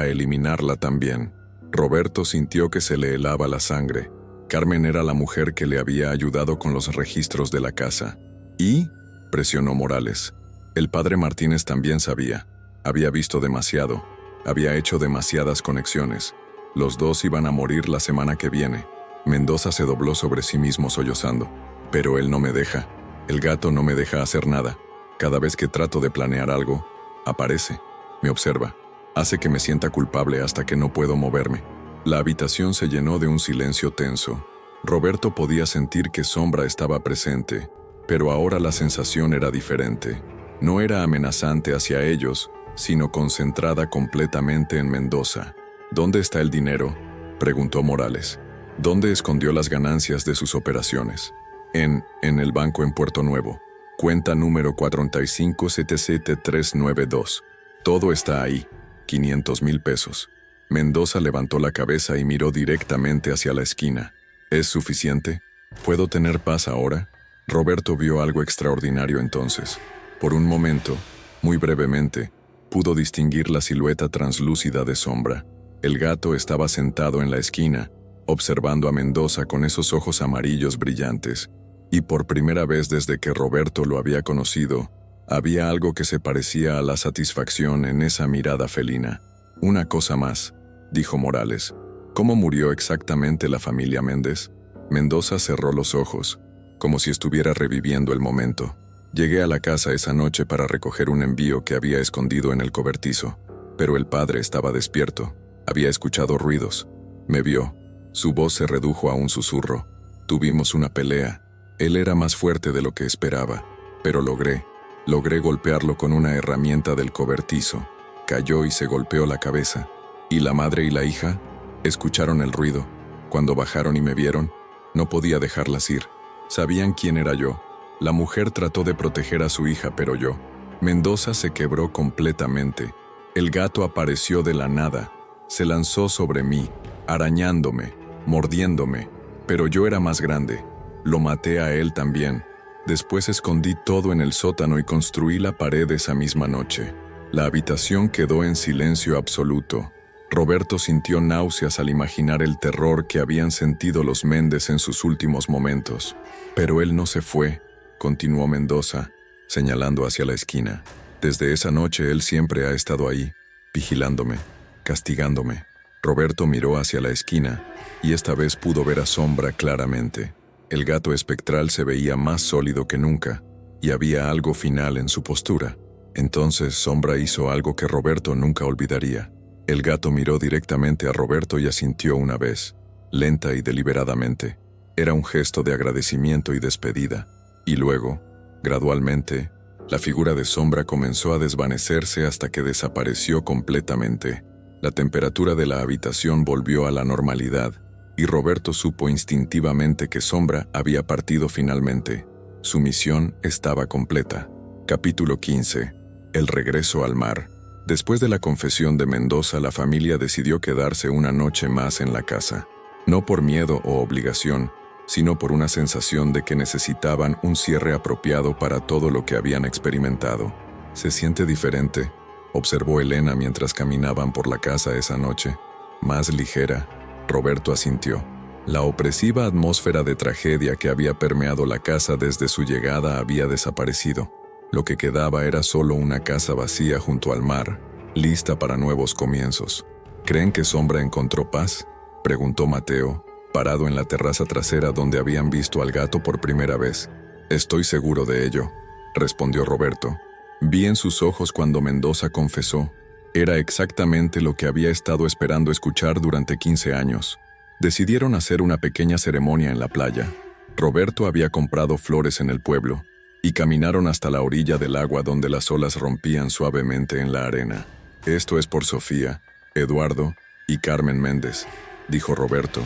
eliminarla también». Roberto sintió que se le helaba la sangre. Carmen era la mujer que le había ayudado con los registros de la casa. «¿Y?», presionó Morales. El padre Martínez también sabía. Había visto demasiado. Había hecho demasiadas conexiones. Los dos iban a morir la semana que viene. Mendoza se dobló sobre sí mismo sollozando. «Pero él no me deja. El gato no me deja hacer nada. Cada vez que trato de planear algo, aparece, me observa, hace que me sienta culpable hasta que no puedo moverme». La habitación se llenó de un silencio tenso. Roberto podía sentir que Sombra estaba presente, pero ahora la sensación era diferente. No era amenazante hacia ellos, sino concentrada completamente en Mendoza. «¿Dónde está el dinero?», preguntó Morales. «¿Dónde escondió las ganancias de sus operaciones?». En el banco en Puerto Nuevo. Cuenta número 4577392. Todo está ahí. 500,000 pesos. Mendoza levantó la cabeza y miró directamente hacia la esquina. «¿Es suficiente? ¿Puedo tener paz ahora?». Roberto vio algo extraordinario entonces. Por un momento, muy brevemente, pudo distinguir la silueta translúcida de Sombra. El gato estaba sentado en la esquina, observando a Mendoza con esos ojos amarillos brillantes, y por primera vez desde que Roberto lo había conocido, había algo que se parecía a la satisfacción en esa mirada felina. «Una cosa más», dijo Morales. «¿Cómo murió exactamente la familia Méndez?». Mendoza cerró los ojos, como si estuviera reviviendo el momento. «Llegué a la casa esa noche para recoger un envío que había escondido en el cobertizo, pero el padre estaba despierto. Había escuchado ruidos. Me vio. Su voz se redujo a un susurro. Tuvimos una pelea. Él era más fuerte de lo que esperaba, pero logré golpearlo con una herramienta del cobertizo. Cayó y se golpeó la cabeza. ¿Y la madre y la hija?». Escucharon el ruido. Cuando bajaron y me vieron, no podía dejarlas ir. Sabían quién era yo. La mujer trató de proteger a su hija, pero yo. Mendoza se quebró completamente. El gato apareció de la nada. Se lanzó sobre mí, arañándome, mordiéndome. Pero yo era más grande. Lo maté a él también. Después escondí todo en el sótano y construí la pared esa misma noche. La habitación quedó en silencio absoluto. Roberto sintió náuseas al imaginar el terror que habían sentido los Méndez en sus últimos momentos. Pero él no se fue, continuó Mendoza, señalando hacia la esquina. Desde esa noche él siempre ha estado ahí, vigilándome, castigándome. Roberto miró hacia la esquina, y esta vez pudo ver a Sombra claramente. El gato espectral se veía más sólido que nunca, y había algo final en su postura. Entonces Sombra hizo algo que Roberto nunca olvidaría. El gato miró directamente a Roberto y asintió una vez, lenta y deliberadamente. Era un gesto de agradecimiento y despedida. Y luego, gradualmente, la figura de Sombra comenzó a desvanecerse hasta que desapareció completamente. La temperatura de la habitación volvió a la normalidad, y Roberto supo instintivamente que Sombra había partido finalmente. Su misión estaba completa. Capítulo 15. El regreso al mar. Después de la confesión de Mendoza, la familia decidió quedarse una noche más en la casa. No por miedo o obligación, sino por una sensación de que necesitaban un cierre apropiado para todo lo que habían experimentado. «¿Se siente diferente?», observó Elena mientras caminaban por la casa esa noche. «Más ligera», Roberto asintió. La opresiva atmósfera de tragedia que había permeado la casa desde su llegada había desaparecido. Lo que quedaba era solo una casa vacía junto al mar, lista para nuevos comienzos. «¿Creen que Sombra encontró paz?», preguntó Mateo, parado en la terraza trasera donde habían visto al gato por primera vez. «Estoy seguro de ello», respondió Roberto. Vi en sus ojos cuando Mendoza confesó. Era exactamente lo que había estado esperando escuchar durante 15 años. Decidieron hacer una pequeña ceremonia en la playa. Roberto había comprado flores en el pueblo, y caminaron hasta la orilla del agua donde las olas rompían suavemente en la arena. «Esto es por Sofía, Eduardo y Carmen Méndez», dijo Roberto,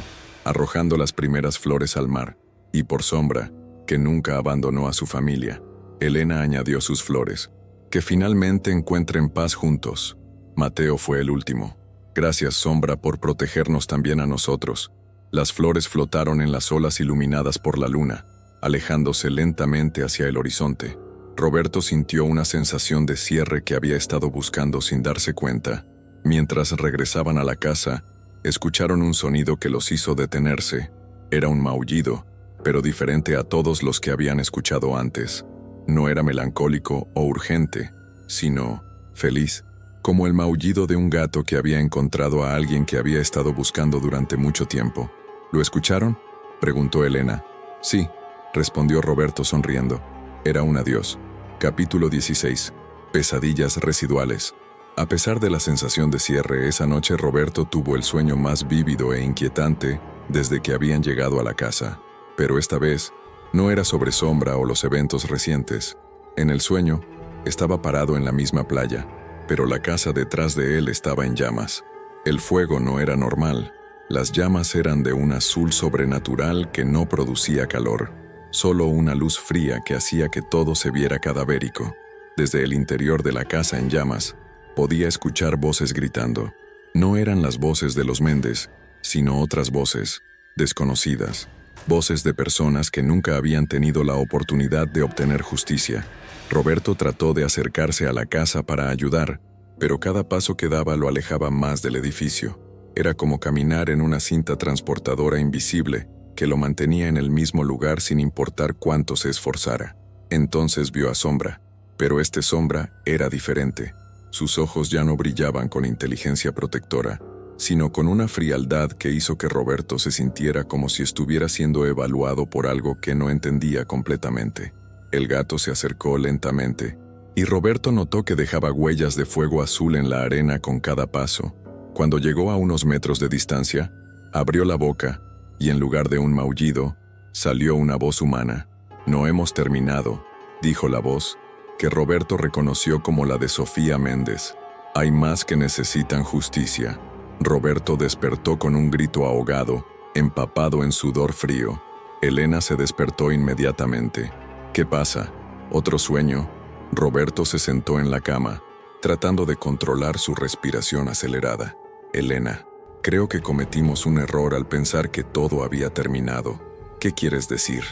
arrojando las primeras flores al mar, «y por Sombra, que nunca abandonó a su familia». Elena añadió sus flores. «Que finalmente encuentren paz juntos». Mateo fue el último. «Gracias, Sombra, por protegernos también a nosotros». Las flores flotaron en las olas iluminadas por la luna, alejándose lentamente hacia el horizonte. Roberto sintió una sensación de cierre que había estado buscando sin darse cuenta. Mientras regresaban a la casa, escucharon un sonido que los hizo detenerse. Era un maullido, pero diferente a todos los que habían escuchado antes. No era melancólico o urgente, sino feliz, como el maullido de un gato que había encontrado a alguien que había estado buscando durante mucho tiempo. «¿Lo escucharon?», preguntó Elena. «Sí», respondió Roberto sonriendo. Era un adiós. Capítulo 16. Pesadillas residuales. A pesar de la sensación de cierre, esa noche Roberto tuvo el sueño más vívido e inquietante desde que habían llegado a la casa. Pero esta vez, no era sobre Sombra o los eventos recientes. En el sueño, estaba parado en la misma playa, pero la casa detrás de él estaba en llamas. El fuego no era normal. Las llamas eran de un azul sobrenatural que no producía calor. Solo una luz fría que hacía que todo se viera cadavérico. Desde el interior de la casa en llamas, podía escuchar voces gritando. No eran las voces de los Méndez, sino otras voces, desconocidas. Voces de personas que nunca habían tenido la oportunidad de obtener justicia. Roberto trató de acercarse a la casa para ayudar, pero cada paso que daba lo alejaba más del edificio. Era como caminar en una cinta transportadora invisible que lo mantenía en el mismo lugar sin importar cuánto se esforzara. Entonces vio a Sombra, pero este Sombra era diferente. Sus ojos ya no brillaban con inteligencia protectora, sino con una frialdad que hizo que Roberto se sintiera como si estuviera siendo evaluado por algo que no entendía completamente. El gato se acercó lentamente, y Roberto notó que dejaba huellas de fuego azul en la arena con cada paso. Cuando llegó a unos metros de distancia, abrió la boca, y en lugar de un maullido, salió una voz humana. «No hemos terminado», dijo la voz, que Roberto reconoció como la de Sofía Méndez. «Hay más que necesitan justicia». Roberto despertó con un grito ahogado, empapado en sudor frío. Elena se despertó inmediatamente. ¿Qué pasa? ¿Otro sueño? Roberto se sentó en la cama, tratando de controlar su respiración acelerada. Elena, creo que cometimos un error al pensar que todo había terminado. ¿Qué quieres decir?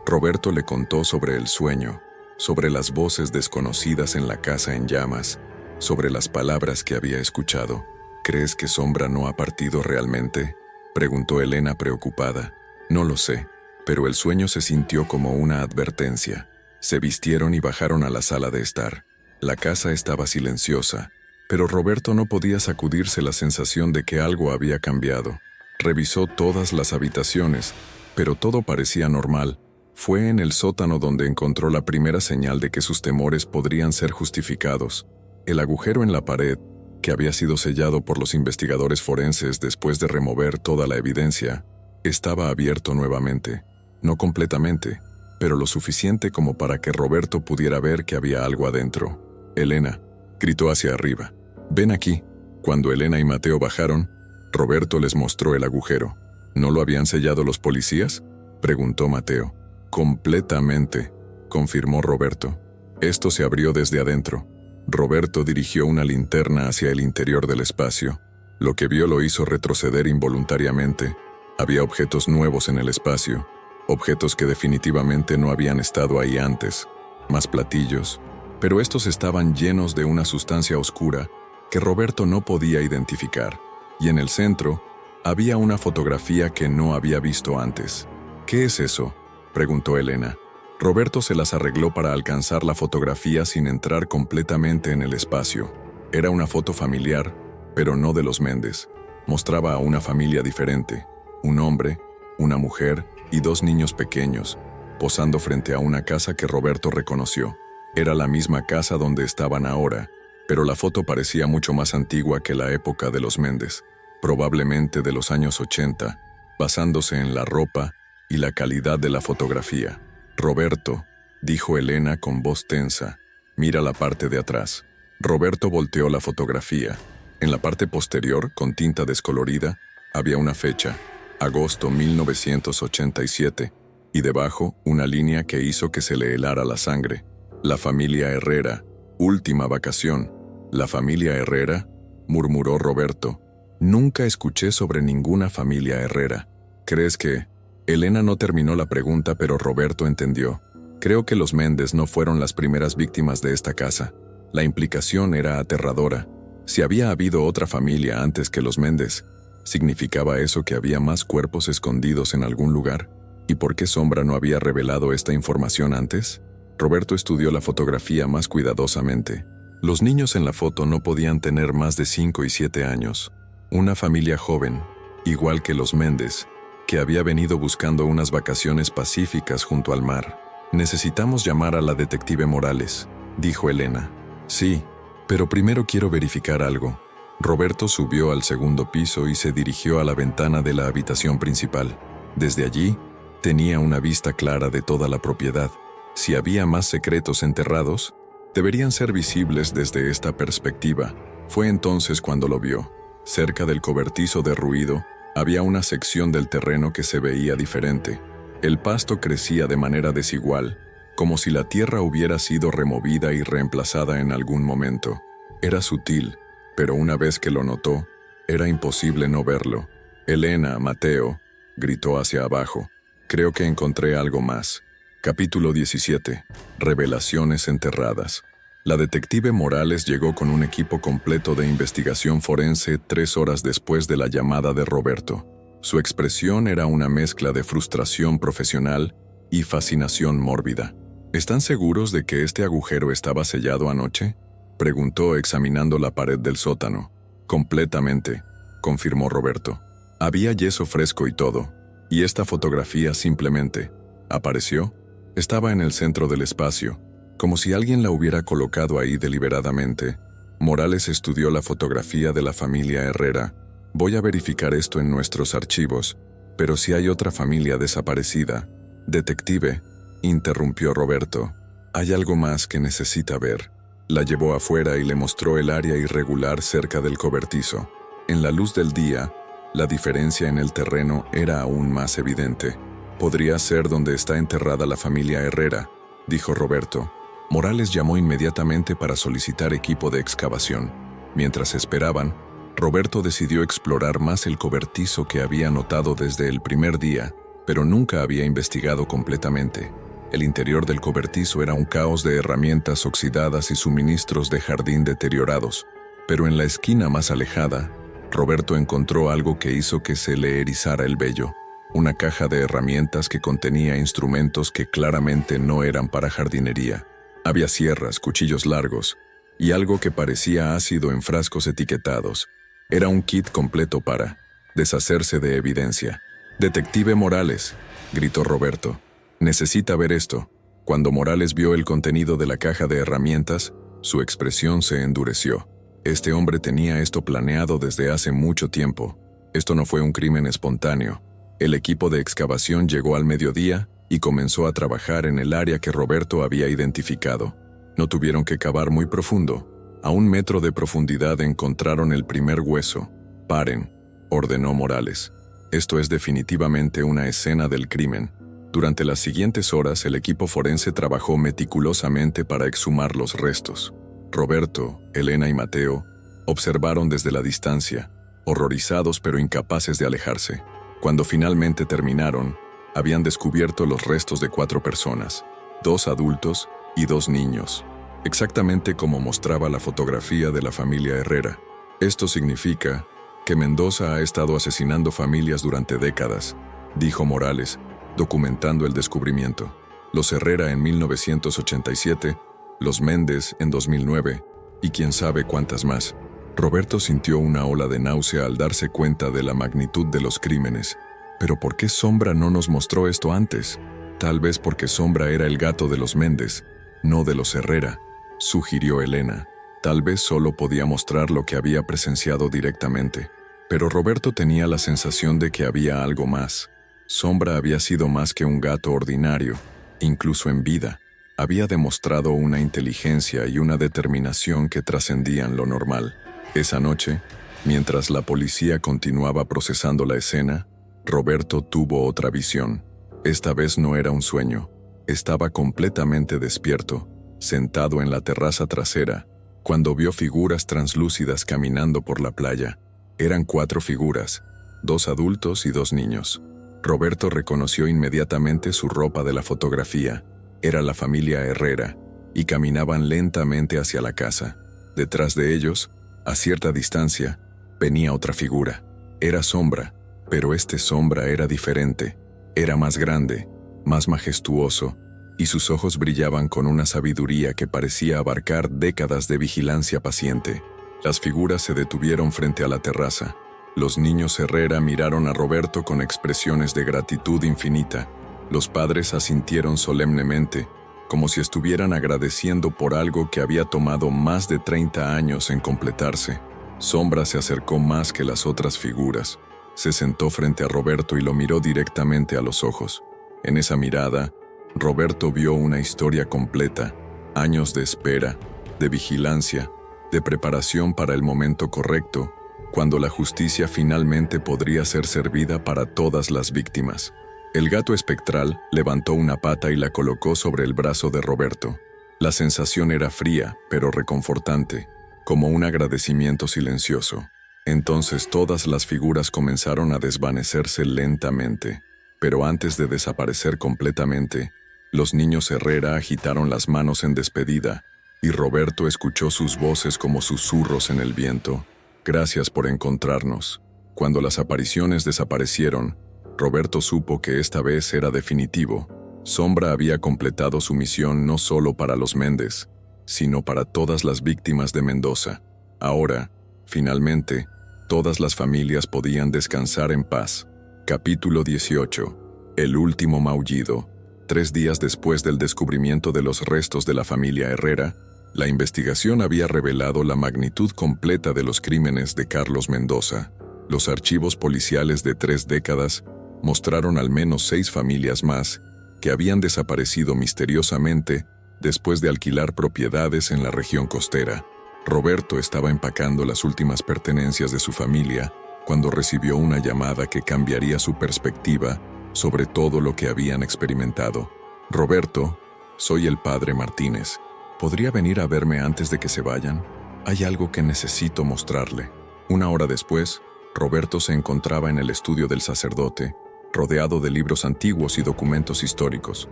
Roberto le contó sobre el sueño, sobre las voces desconocidas en la casa en llamas, sobre las palabras que había escuchado. ¿Crees que Sombra no ha partido realmente?, preguntó Elena preocupada. No lo sé, pero el sueño se sintió como una advertencia. Se vistieron y bajaron a la sala de estar. La casa estaba silenciosa, pero Roberto no podía sacudirse la sensación de que algo había cambiado. Revisó todas las habitaciones, pero todo parecía normal. Fue en el sótano donde encontró la primera señal de que sus temores podrían ser justificados. El agujero en la pared, que había sido sellado por los investigadores forenses después de remover toda la evidencia, estaba abierto nuevamente. No completamente, pero lo suficiente como para que Roberto pudiera ver que había algo adentro. «Elena», gritó hacia arriba. «Ven aquí». Cuando Elena y Mateo bajaron, Roberto les mostró el agujero. ¿No lo habían sellado los policías?, preguntó Mateo. «Completamente», confirmó Roberto. Esto se abrió desde adentro. Roberto dirigió una linterna hacia el interior del espacio. Lo que vio lo hizo retroceder involuntariamente. Había objetos nuevos en el espacio, objetos que definitivamente no habían estado ahí antes, más platillos, pero estos estaban llenos de una sustancia oscura que Roberto no podía identificar, y en el centro había una fotografía que no había visto antes. «¿Qué es eso?», preguntó Elena. Roberto se las arregló para alcanzar la fotografía sin entrar completamente en el espacio. Era una foto familiar, pero no de los Méndez. Mostraba a una familia diferente, un hombre, una mujer y dos niños pequeños, posando frente a una casa que Roberto reconoció. Era la misma casa donde estaban ahora, pero la foto parecía mucho más antigua que la época de los Méndez, probablemente de los años 80, basándose en la ropa y la calidad de la fotografía. «Roberto», dijo Elena con voz tensa, «mira la parte de atrás». Roberto volteó la fotografía. En la parte posterior, con tinta descolorida, había una fecha, agosto 1987, y debajo una línea que hizo que se le helara la sangre. «La familia Herrera, última vacación». «¿La familia Herrera?», murmuró Roberto. «Nunca escuché sobre ninguna familia Herrera. ¿Crees que...?» Elena no terminó la pregunta, pero Roberto entendió. «Creo que los Méndez no fueron las primeras víctimas de esta casa». La implicación era aterradora. Si había habido otra familia antes que los Méndez, ¿significaba eso que había más cuerpos escondidos en algún lugar? ¿Y por qué Sombra no había revelado esta información antes? Roberto estudió la fotografía más cuidadosamente. Los niños en la foto no podían tener más de 5 y 7 años. Una familia joven, igual que los Méndez, que había venido buscando unas vacaciones pacíficas junto al mar. «Necesitamos llamar a la detective Morales», dijo Elena. «Sí, pero primero quiero verificar algo». Roberto subió al segundo piso y se dirigió a la ventana de la habitación principal. Desde allí, tenía una vista clara de toda la propiedad. Si había más secretos enterrados, deberían ser visibles desde esta perspectiva. Fue entonces cuando lo vio. Cerca del cobertizo derruido, había una sección del terreno que se veía diferente. El pasto crecía de manera desigual, como si la tierra hubiera sido removida y reemplazada en algún momento. Era sutil, pero una vez que lo notó, era imposible no verlo. «Elena, Mateo», gritó hacia abajo. «Creo que encontré algo más». Capítulo 17. Revelaciones enterradas. La detective Morales llegó con un equipo completo de investigación forense 3 horas después de la llamada de Roberto. Su expresión era una mezcla de frustración profesional y fascinación mórbida. «¿Están seguros de que este agujero estaba sellado anoche?», preguntó examinando la pared del sótano. «Completamente», confirmó Roberto. «Había yeso fresco y todo. Y esta fotografía simplemente apareció. Estaba en el centro del espacio, como si alguien la hubiera colocado ahí deliberadamente». Morales estudió la fotografía de la familia Herrera. «Voy a verificar esto en nuestros archivos, pero si hay otra familia desaparecida». «Detective», interrumpió Roberto, «hay algo más que necesita ver». La llevó afuera y le mostró el área irregular cerca del cobertizo. En la luz del día, la diferencia en el terreno era aún más evidente. Podría ser donde está enterrada la familia Herrera, dijo Roberto. Morales llamó inmediatamente para solicitar equipo de excavación. Mientras esperaban, Roberto decidió explorar más el cobertizo que había notado desde el primer día, pero nunca había investigado completamente. El interior del cobertizo era un caos de herramientas oxidadas y suministros de jardín deteriorados. Pero en la esquina más alejada, Roberto encontró algo que hizo que se le erizara el vello. Una caja de herramientas que contenía instrumentos que claramente no eran para jardinería. Había sierras, cuchillos largos y algo que parecía ácido en frascos etiquetados. Era un kit completo para deshacerse de evidencia. «Detective Morales», gritó Roberto. «Necesita ver esto». Cuando Morales vio el contenido de la caja de herramientas, su expresión se endureció. Este hombre tenía esto planeado desde hace mucho tiempo. Esto no fue un crimen espontáneo. El equipo de excavación llegó al mediodía y comenzó a trabajar en el área que Roberto había identificado. No tuvieron que cavar muy profundo. A 1 metro de profundidad encontraron el primer hueso. «Paren», ordenó Morales. «Esto es definitivamente una escena del crimen». Durante las siguientes horas, el equipo forense trabajó meticulosamente para exhumar los restos. Roberto, Elena y Mateo observaron desde la distancia, horrorizados pero incapaces de alejarse. Cuando finalmente terminaron, habían descubierto los restos de 4 personas, 2 adultos y 2 niños, exactamente como mostraba la fotografía de la familia Herrera. Esto significa que Mendoza ha estado asesinando familias durante décadas, dijo Morales, documentando el descubrimiento. Los Herrera en 1987, los Méndez en 2009, y quién sabe cuántas más. Roberto sintió una ola de náusea al darse cuenta de la magnitud de los crímenes. ¿Pero por qué Sombra no nos mostró esto antes? Tal vez porque Sombra era el gato de los Méndez, no de los Herrera, sugirió Elena. Tal vez solo podía mostrar lo que había presenciado directamente. Pero Roberto tenía la sensación de que había algo más. Sombra había sido más que un gato ordinario, incluso en vida. Había demostrado una inteligencia y una determinación que trascendían lo normal. Esa noche, mientras la policía continuaba procesando la escena, Roberto tuvo otra visión. Esta vez no era un sueño. Estaba completamente despierto, sentado en la terraza trasera, cuando vio figuras translúcidas caminando por la playa. Eran 4 figuras, 2 adultos y 2 niños. Roberto reconoció inmediatamente su ropa de la fotografía. Era la familia Herrera, y caminaban lentamente hacia la casa. Detrás de ellos, a cierta distancia, venía otra figura. Era Sombra, pero este Sombra era diferente. Era más grande, más majestuoso, y sus ojos brillaban con una sabiduría que parecía abarcar décadas de vigilancia paciente. Las figuras se detuvieron frente a la terraza. Los niños Herrera miraron a Roberto con expresiones de gratitud infinita. Los padres asintieron solemnemente, como si estuvieran agradeciendo por algo que había tomado más de 30 años en completarse. Sombra se acercó más que las otras figuras. Se sentó frente a Roberto y lo miró directamente a los ojos. En esa mirada, Roberto vio una historia completa, años de espera, de vigilancia, de preparación para el momento correcto, cuando la justicia finalmente podría ser servida para todas las víctimas. El gato espectral levantó una pata y la colocó sobre el brazo de Roberto. La sensación era fría, pero reconfortante, como un agradecimiento silencioso. Entonces todas las figuras comenzaron a desvanecerse lentamente, pero antes de desaparecer completamente, los niños Herrera agitaron las manos en despedida, y Roberto escuchó sus voces como susurros en el viento. «Gracias por encontrarnos». Cuando las apariciones desaparecieron, Roberto supo que esta vez era definitivo. Sombra había completado su misión no solo para los Méndez, sino para todas las víctimas de Mendoza. Ahora, finalmente, todas las familias podían descansar en paz. Capítulo 18. El último maullido. 3 días después del descubrimiento de los restos de la familia Herrera, la investigación había revelado la magnitud completa de los crímenes de Carlos Mendoza. Los archivos policiales de 3 décadas mostraron al menos 6 familias más que habían desaparecido misteriosamente después de alquilar propiedades en la región costera. Roberto estaba empacando las últimas pertenencias de su familia cuando recibió una llamada que cambiaría su perspectiva sobre todo lo que habían experimentado. Roberto, soy el padre Martínez. ¿Podría venir a verme antes de que se vayan? Hay algo que necesito mostrarle. Una hora después, Roberto se encontraba en el estudio del sacerdote, rodeado de libros antiguos y documentos históricos.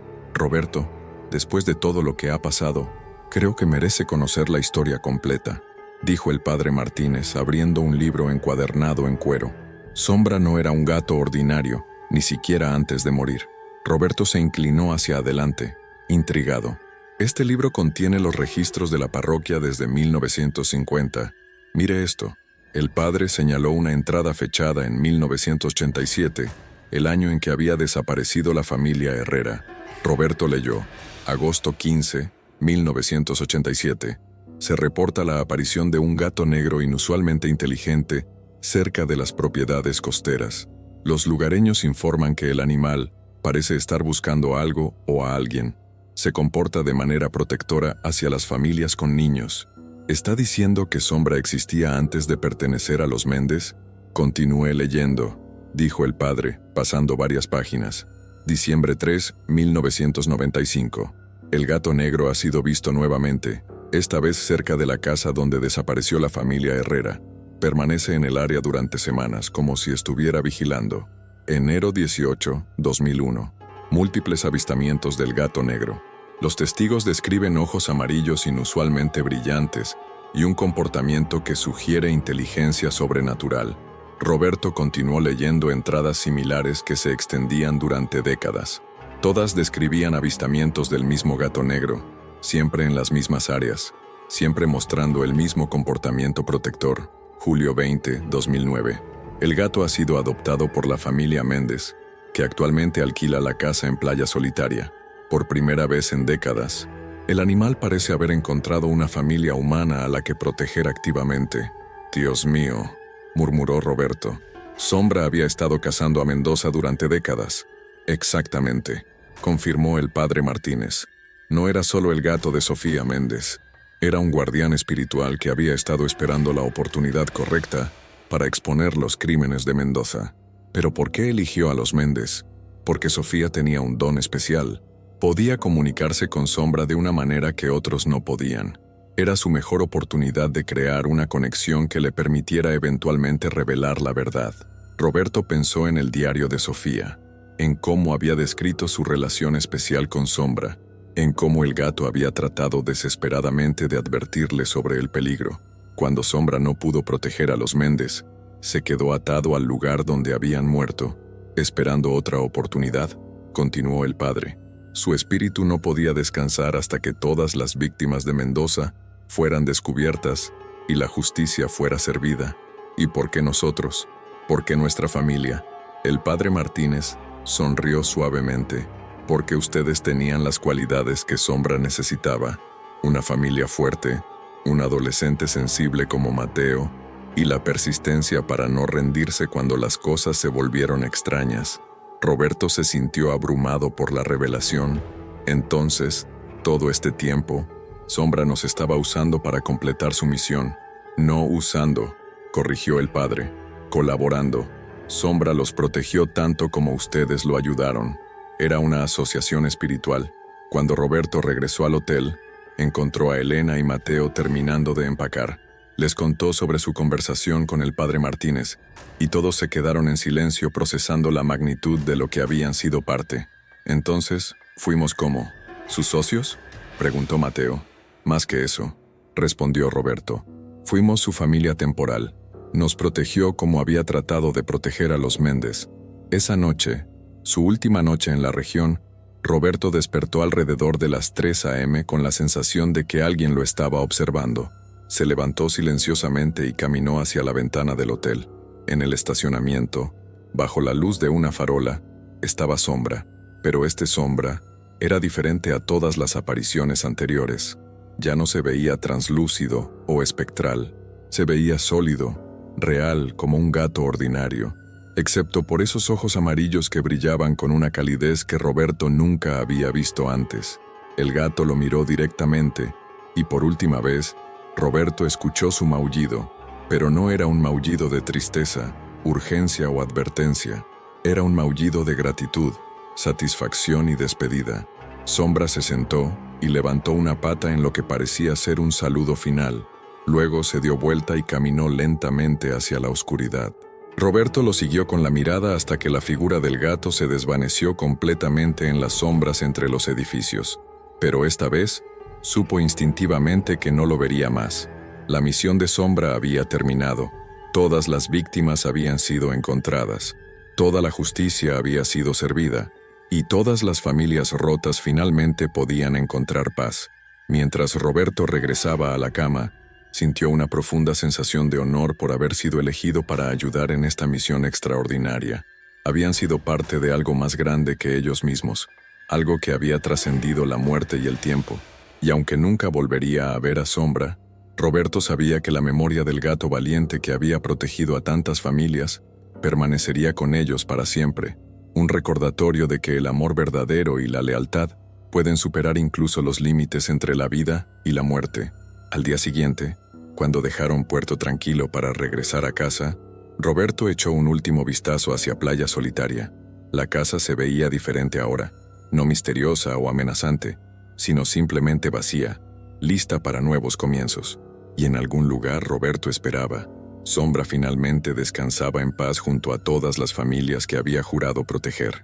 Roberto, después de todo lo que ha pasado, creo que merece conocer la historia completa, dijo el padre Martínez, abriendo un libro encuadernado en cuero. Sombra no era un gato ordinario, ni siquiera antes de morir. Roberto se inclinó hacia adelante, intrigado. Este libro contiene los registros de la parroquia desde 1950. Mire esto. El padre señaló una entrada fechada en 1987, el año en que había desaparecido la familia Herrera. Roberto leyó: agosto 15, 1987. Se reporta la aparición de un gato negro inusualmente inteligente cerca de las propiedades costeras. Los lugareños informan que el animal parece estar buscando algo o a alguien. Se comporta de manera protectora hacia las familias con niños. ¿Está diciendo que Sombra existía antes de pertenecer a los Méndez? Continué leyendo, dijo el padre, pasando varias páginas. Diciembre 3, 1995. El gato negro ha sido visto nuevamente, esta vez cerca de la casa donde desapareció la familia Herrera. Permanece en el área durante semanas, como si estuviera vigilando. Enero 18, 2001. Múltiples avistamientos del gato negro. Los testigos describen ojos amarillos inusualmente brillantes y un comportamiento que sugiere inteligencia sobrenatural. Roberto continuó leyendo entradas similares que se extendían durante décadas. Todas describían avistamientos del mismo gato negro, siempre en las mismas áreas, siempre mostrando el mismo comportamiento protector. Julio 20, 2009. El gato ha sido adoptado por la familia Méndez, que actualmente alquila la casa en Playa Solitaria. Por primera vez en décadas, el animal parece haber encontrado una familia humana a la que proteger activamente. Dios mío, murmuró Roberto. Sombra había estado cazando a Mendoza durante décadas. Exactamente, confirmó el padre Martínez. No era solo el gato de Sofía Méndez. Era un guardián espiritual que había estado esperando la oportunidad correcta para exponer los crímenes de Mendoza. ¿Pero por qué eligió a los Méndez? Porque Sofía tenía un don especial. Podía comunicarse con Sombra de una manera que otros no podían. Era su mejor oportunidad de crear una conexión que le permitiera eventualmente revelar la verdad. Roberto pensó en el diario de Sofía, en cómo había descrito su relación especial con Sombra, en cómo el gato había tratado desesperadamente de advertirle sobre el peligro. Cuando Sombra no pudo proteger a los Méndez, se quedó atado al lugar donde habían muerto, esperando otra oportunidad, continuó el padre. Su espíritu no podía descansar hasta que todas las víctimas de Mendoza fueran descubiertas y la justicia fuera servida. ¿Y por qué nosotros? ¿Por qué nuestra familia? El padre Martínez sonrió suavemente. Porque ustedes tenían las cualidades que Sombra necesitaba. Una familia fuerte, un adolescente sensible como Mateo, y la persistencia para no rendirse cuando las cosas se volvieron extrañas. Roberto se sintió abrumado por la revelación. Entonces, todo este tiempo, Sombra nos estaba usando para completar su misión. No usando, corrigió el padre, colaborando. Sombra los protegió tanto como ustedes lo ayudaron. Era una asociación espiritual. Cuando Roberto regresó al hotel, encontró a Elena y Mateo terminando de empacar. Les contó sobre su conversación con el padre Martínez, y todos se quedaron en silencio procesando la magnitud de lo que habían sido parte. Entonces, ¿fuimos como sus socios?, preguntó Mateo. Más que eso, respondió Roberto. Fuimos su familia temporal. Nos protegió como había tratado de proteger a los Méndez. Esa noche, su última noche en la región, Roberto despertó alrededor de las 3 a.m. con la sensación de que alguien lo estaba observando. Se levantó silenciosamente y caminó hacia la ventana del hotel. En el estacionamiento, bajo la luz de una farola, estaba Sombra, pero Sombra era diferente a todas las apariciones anteriores. Ya no se veía translúcido o espectral, se veía sólido, real como un gato ordinario, excepto por esos ojos amarillos que brillaban con una calidez que Roberto nunca había visto antes. El gato lo miró directamente, y por última vez, Roberto escuchó su maullido, pero no era un maullido de tristeza, urgencia o advertencia. Era un maullido de gratitud, satisfacción y despedida. Sombra se sentó y levantó una pata en lo que parecía ser un saludo final. Luego se dio vuelta y caminó lentamente hacia la oscuridad. Roberto lo siguió con la mirada hasta que la figura del gato se desvaneció completamente en las sombras entre los edificios. Pero esta vez, supo instintivamente que no lo vería más. La misión de Sombra había terminado. Todas las víctimas habían sido encontradas. Toda la justicia había sido servida. Y todas las familias rotas finalmente podían encontrar paz. Mientras Roberto regresaba a la cama, sintió una profunda sensación de honor por haber sido elegido para ayudar en esta misión extraordinaria. Habían sido parte de algo más grande que ellos mismos, algo que había trascendido la muerte y el tiempo. Y aunque nunca volvería a ver a Sombra, Roberto sabía que la memoria del gato valiente que había protegido a tantas familias permanecería con ellos para siempre, un recordatorio de que el amor verdadero y la lealtad pueden superar incluso los límites entre la vida y la muerte. Al día siguiente, cuando dejaron Puerto Tranquilo para regresar a casa, Roberto echó un último vistazo hacia Playa Solitaria. La casa se veía diferente ahora, no misteriosa o amenazante, sino simplemente vacía, lista para nuevos comienzos. Y en algún lugar Roberto esperaba. Sombra finalmente descansaba en paz junto a todas las familias que había jurado proteger.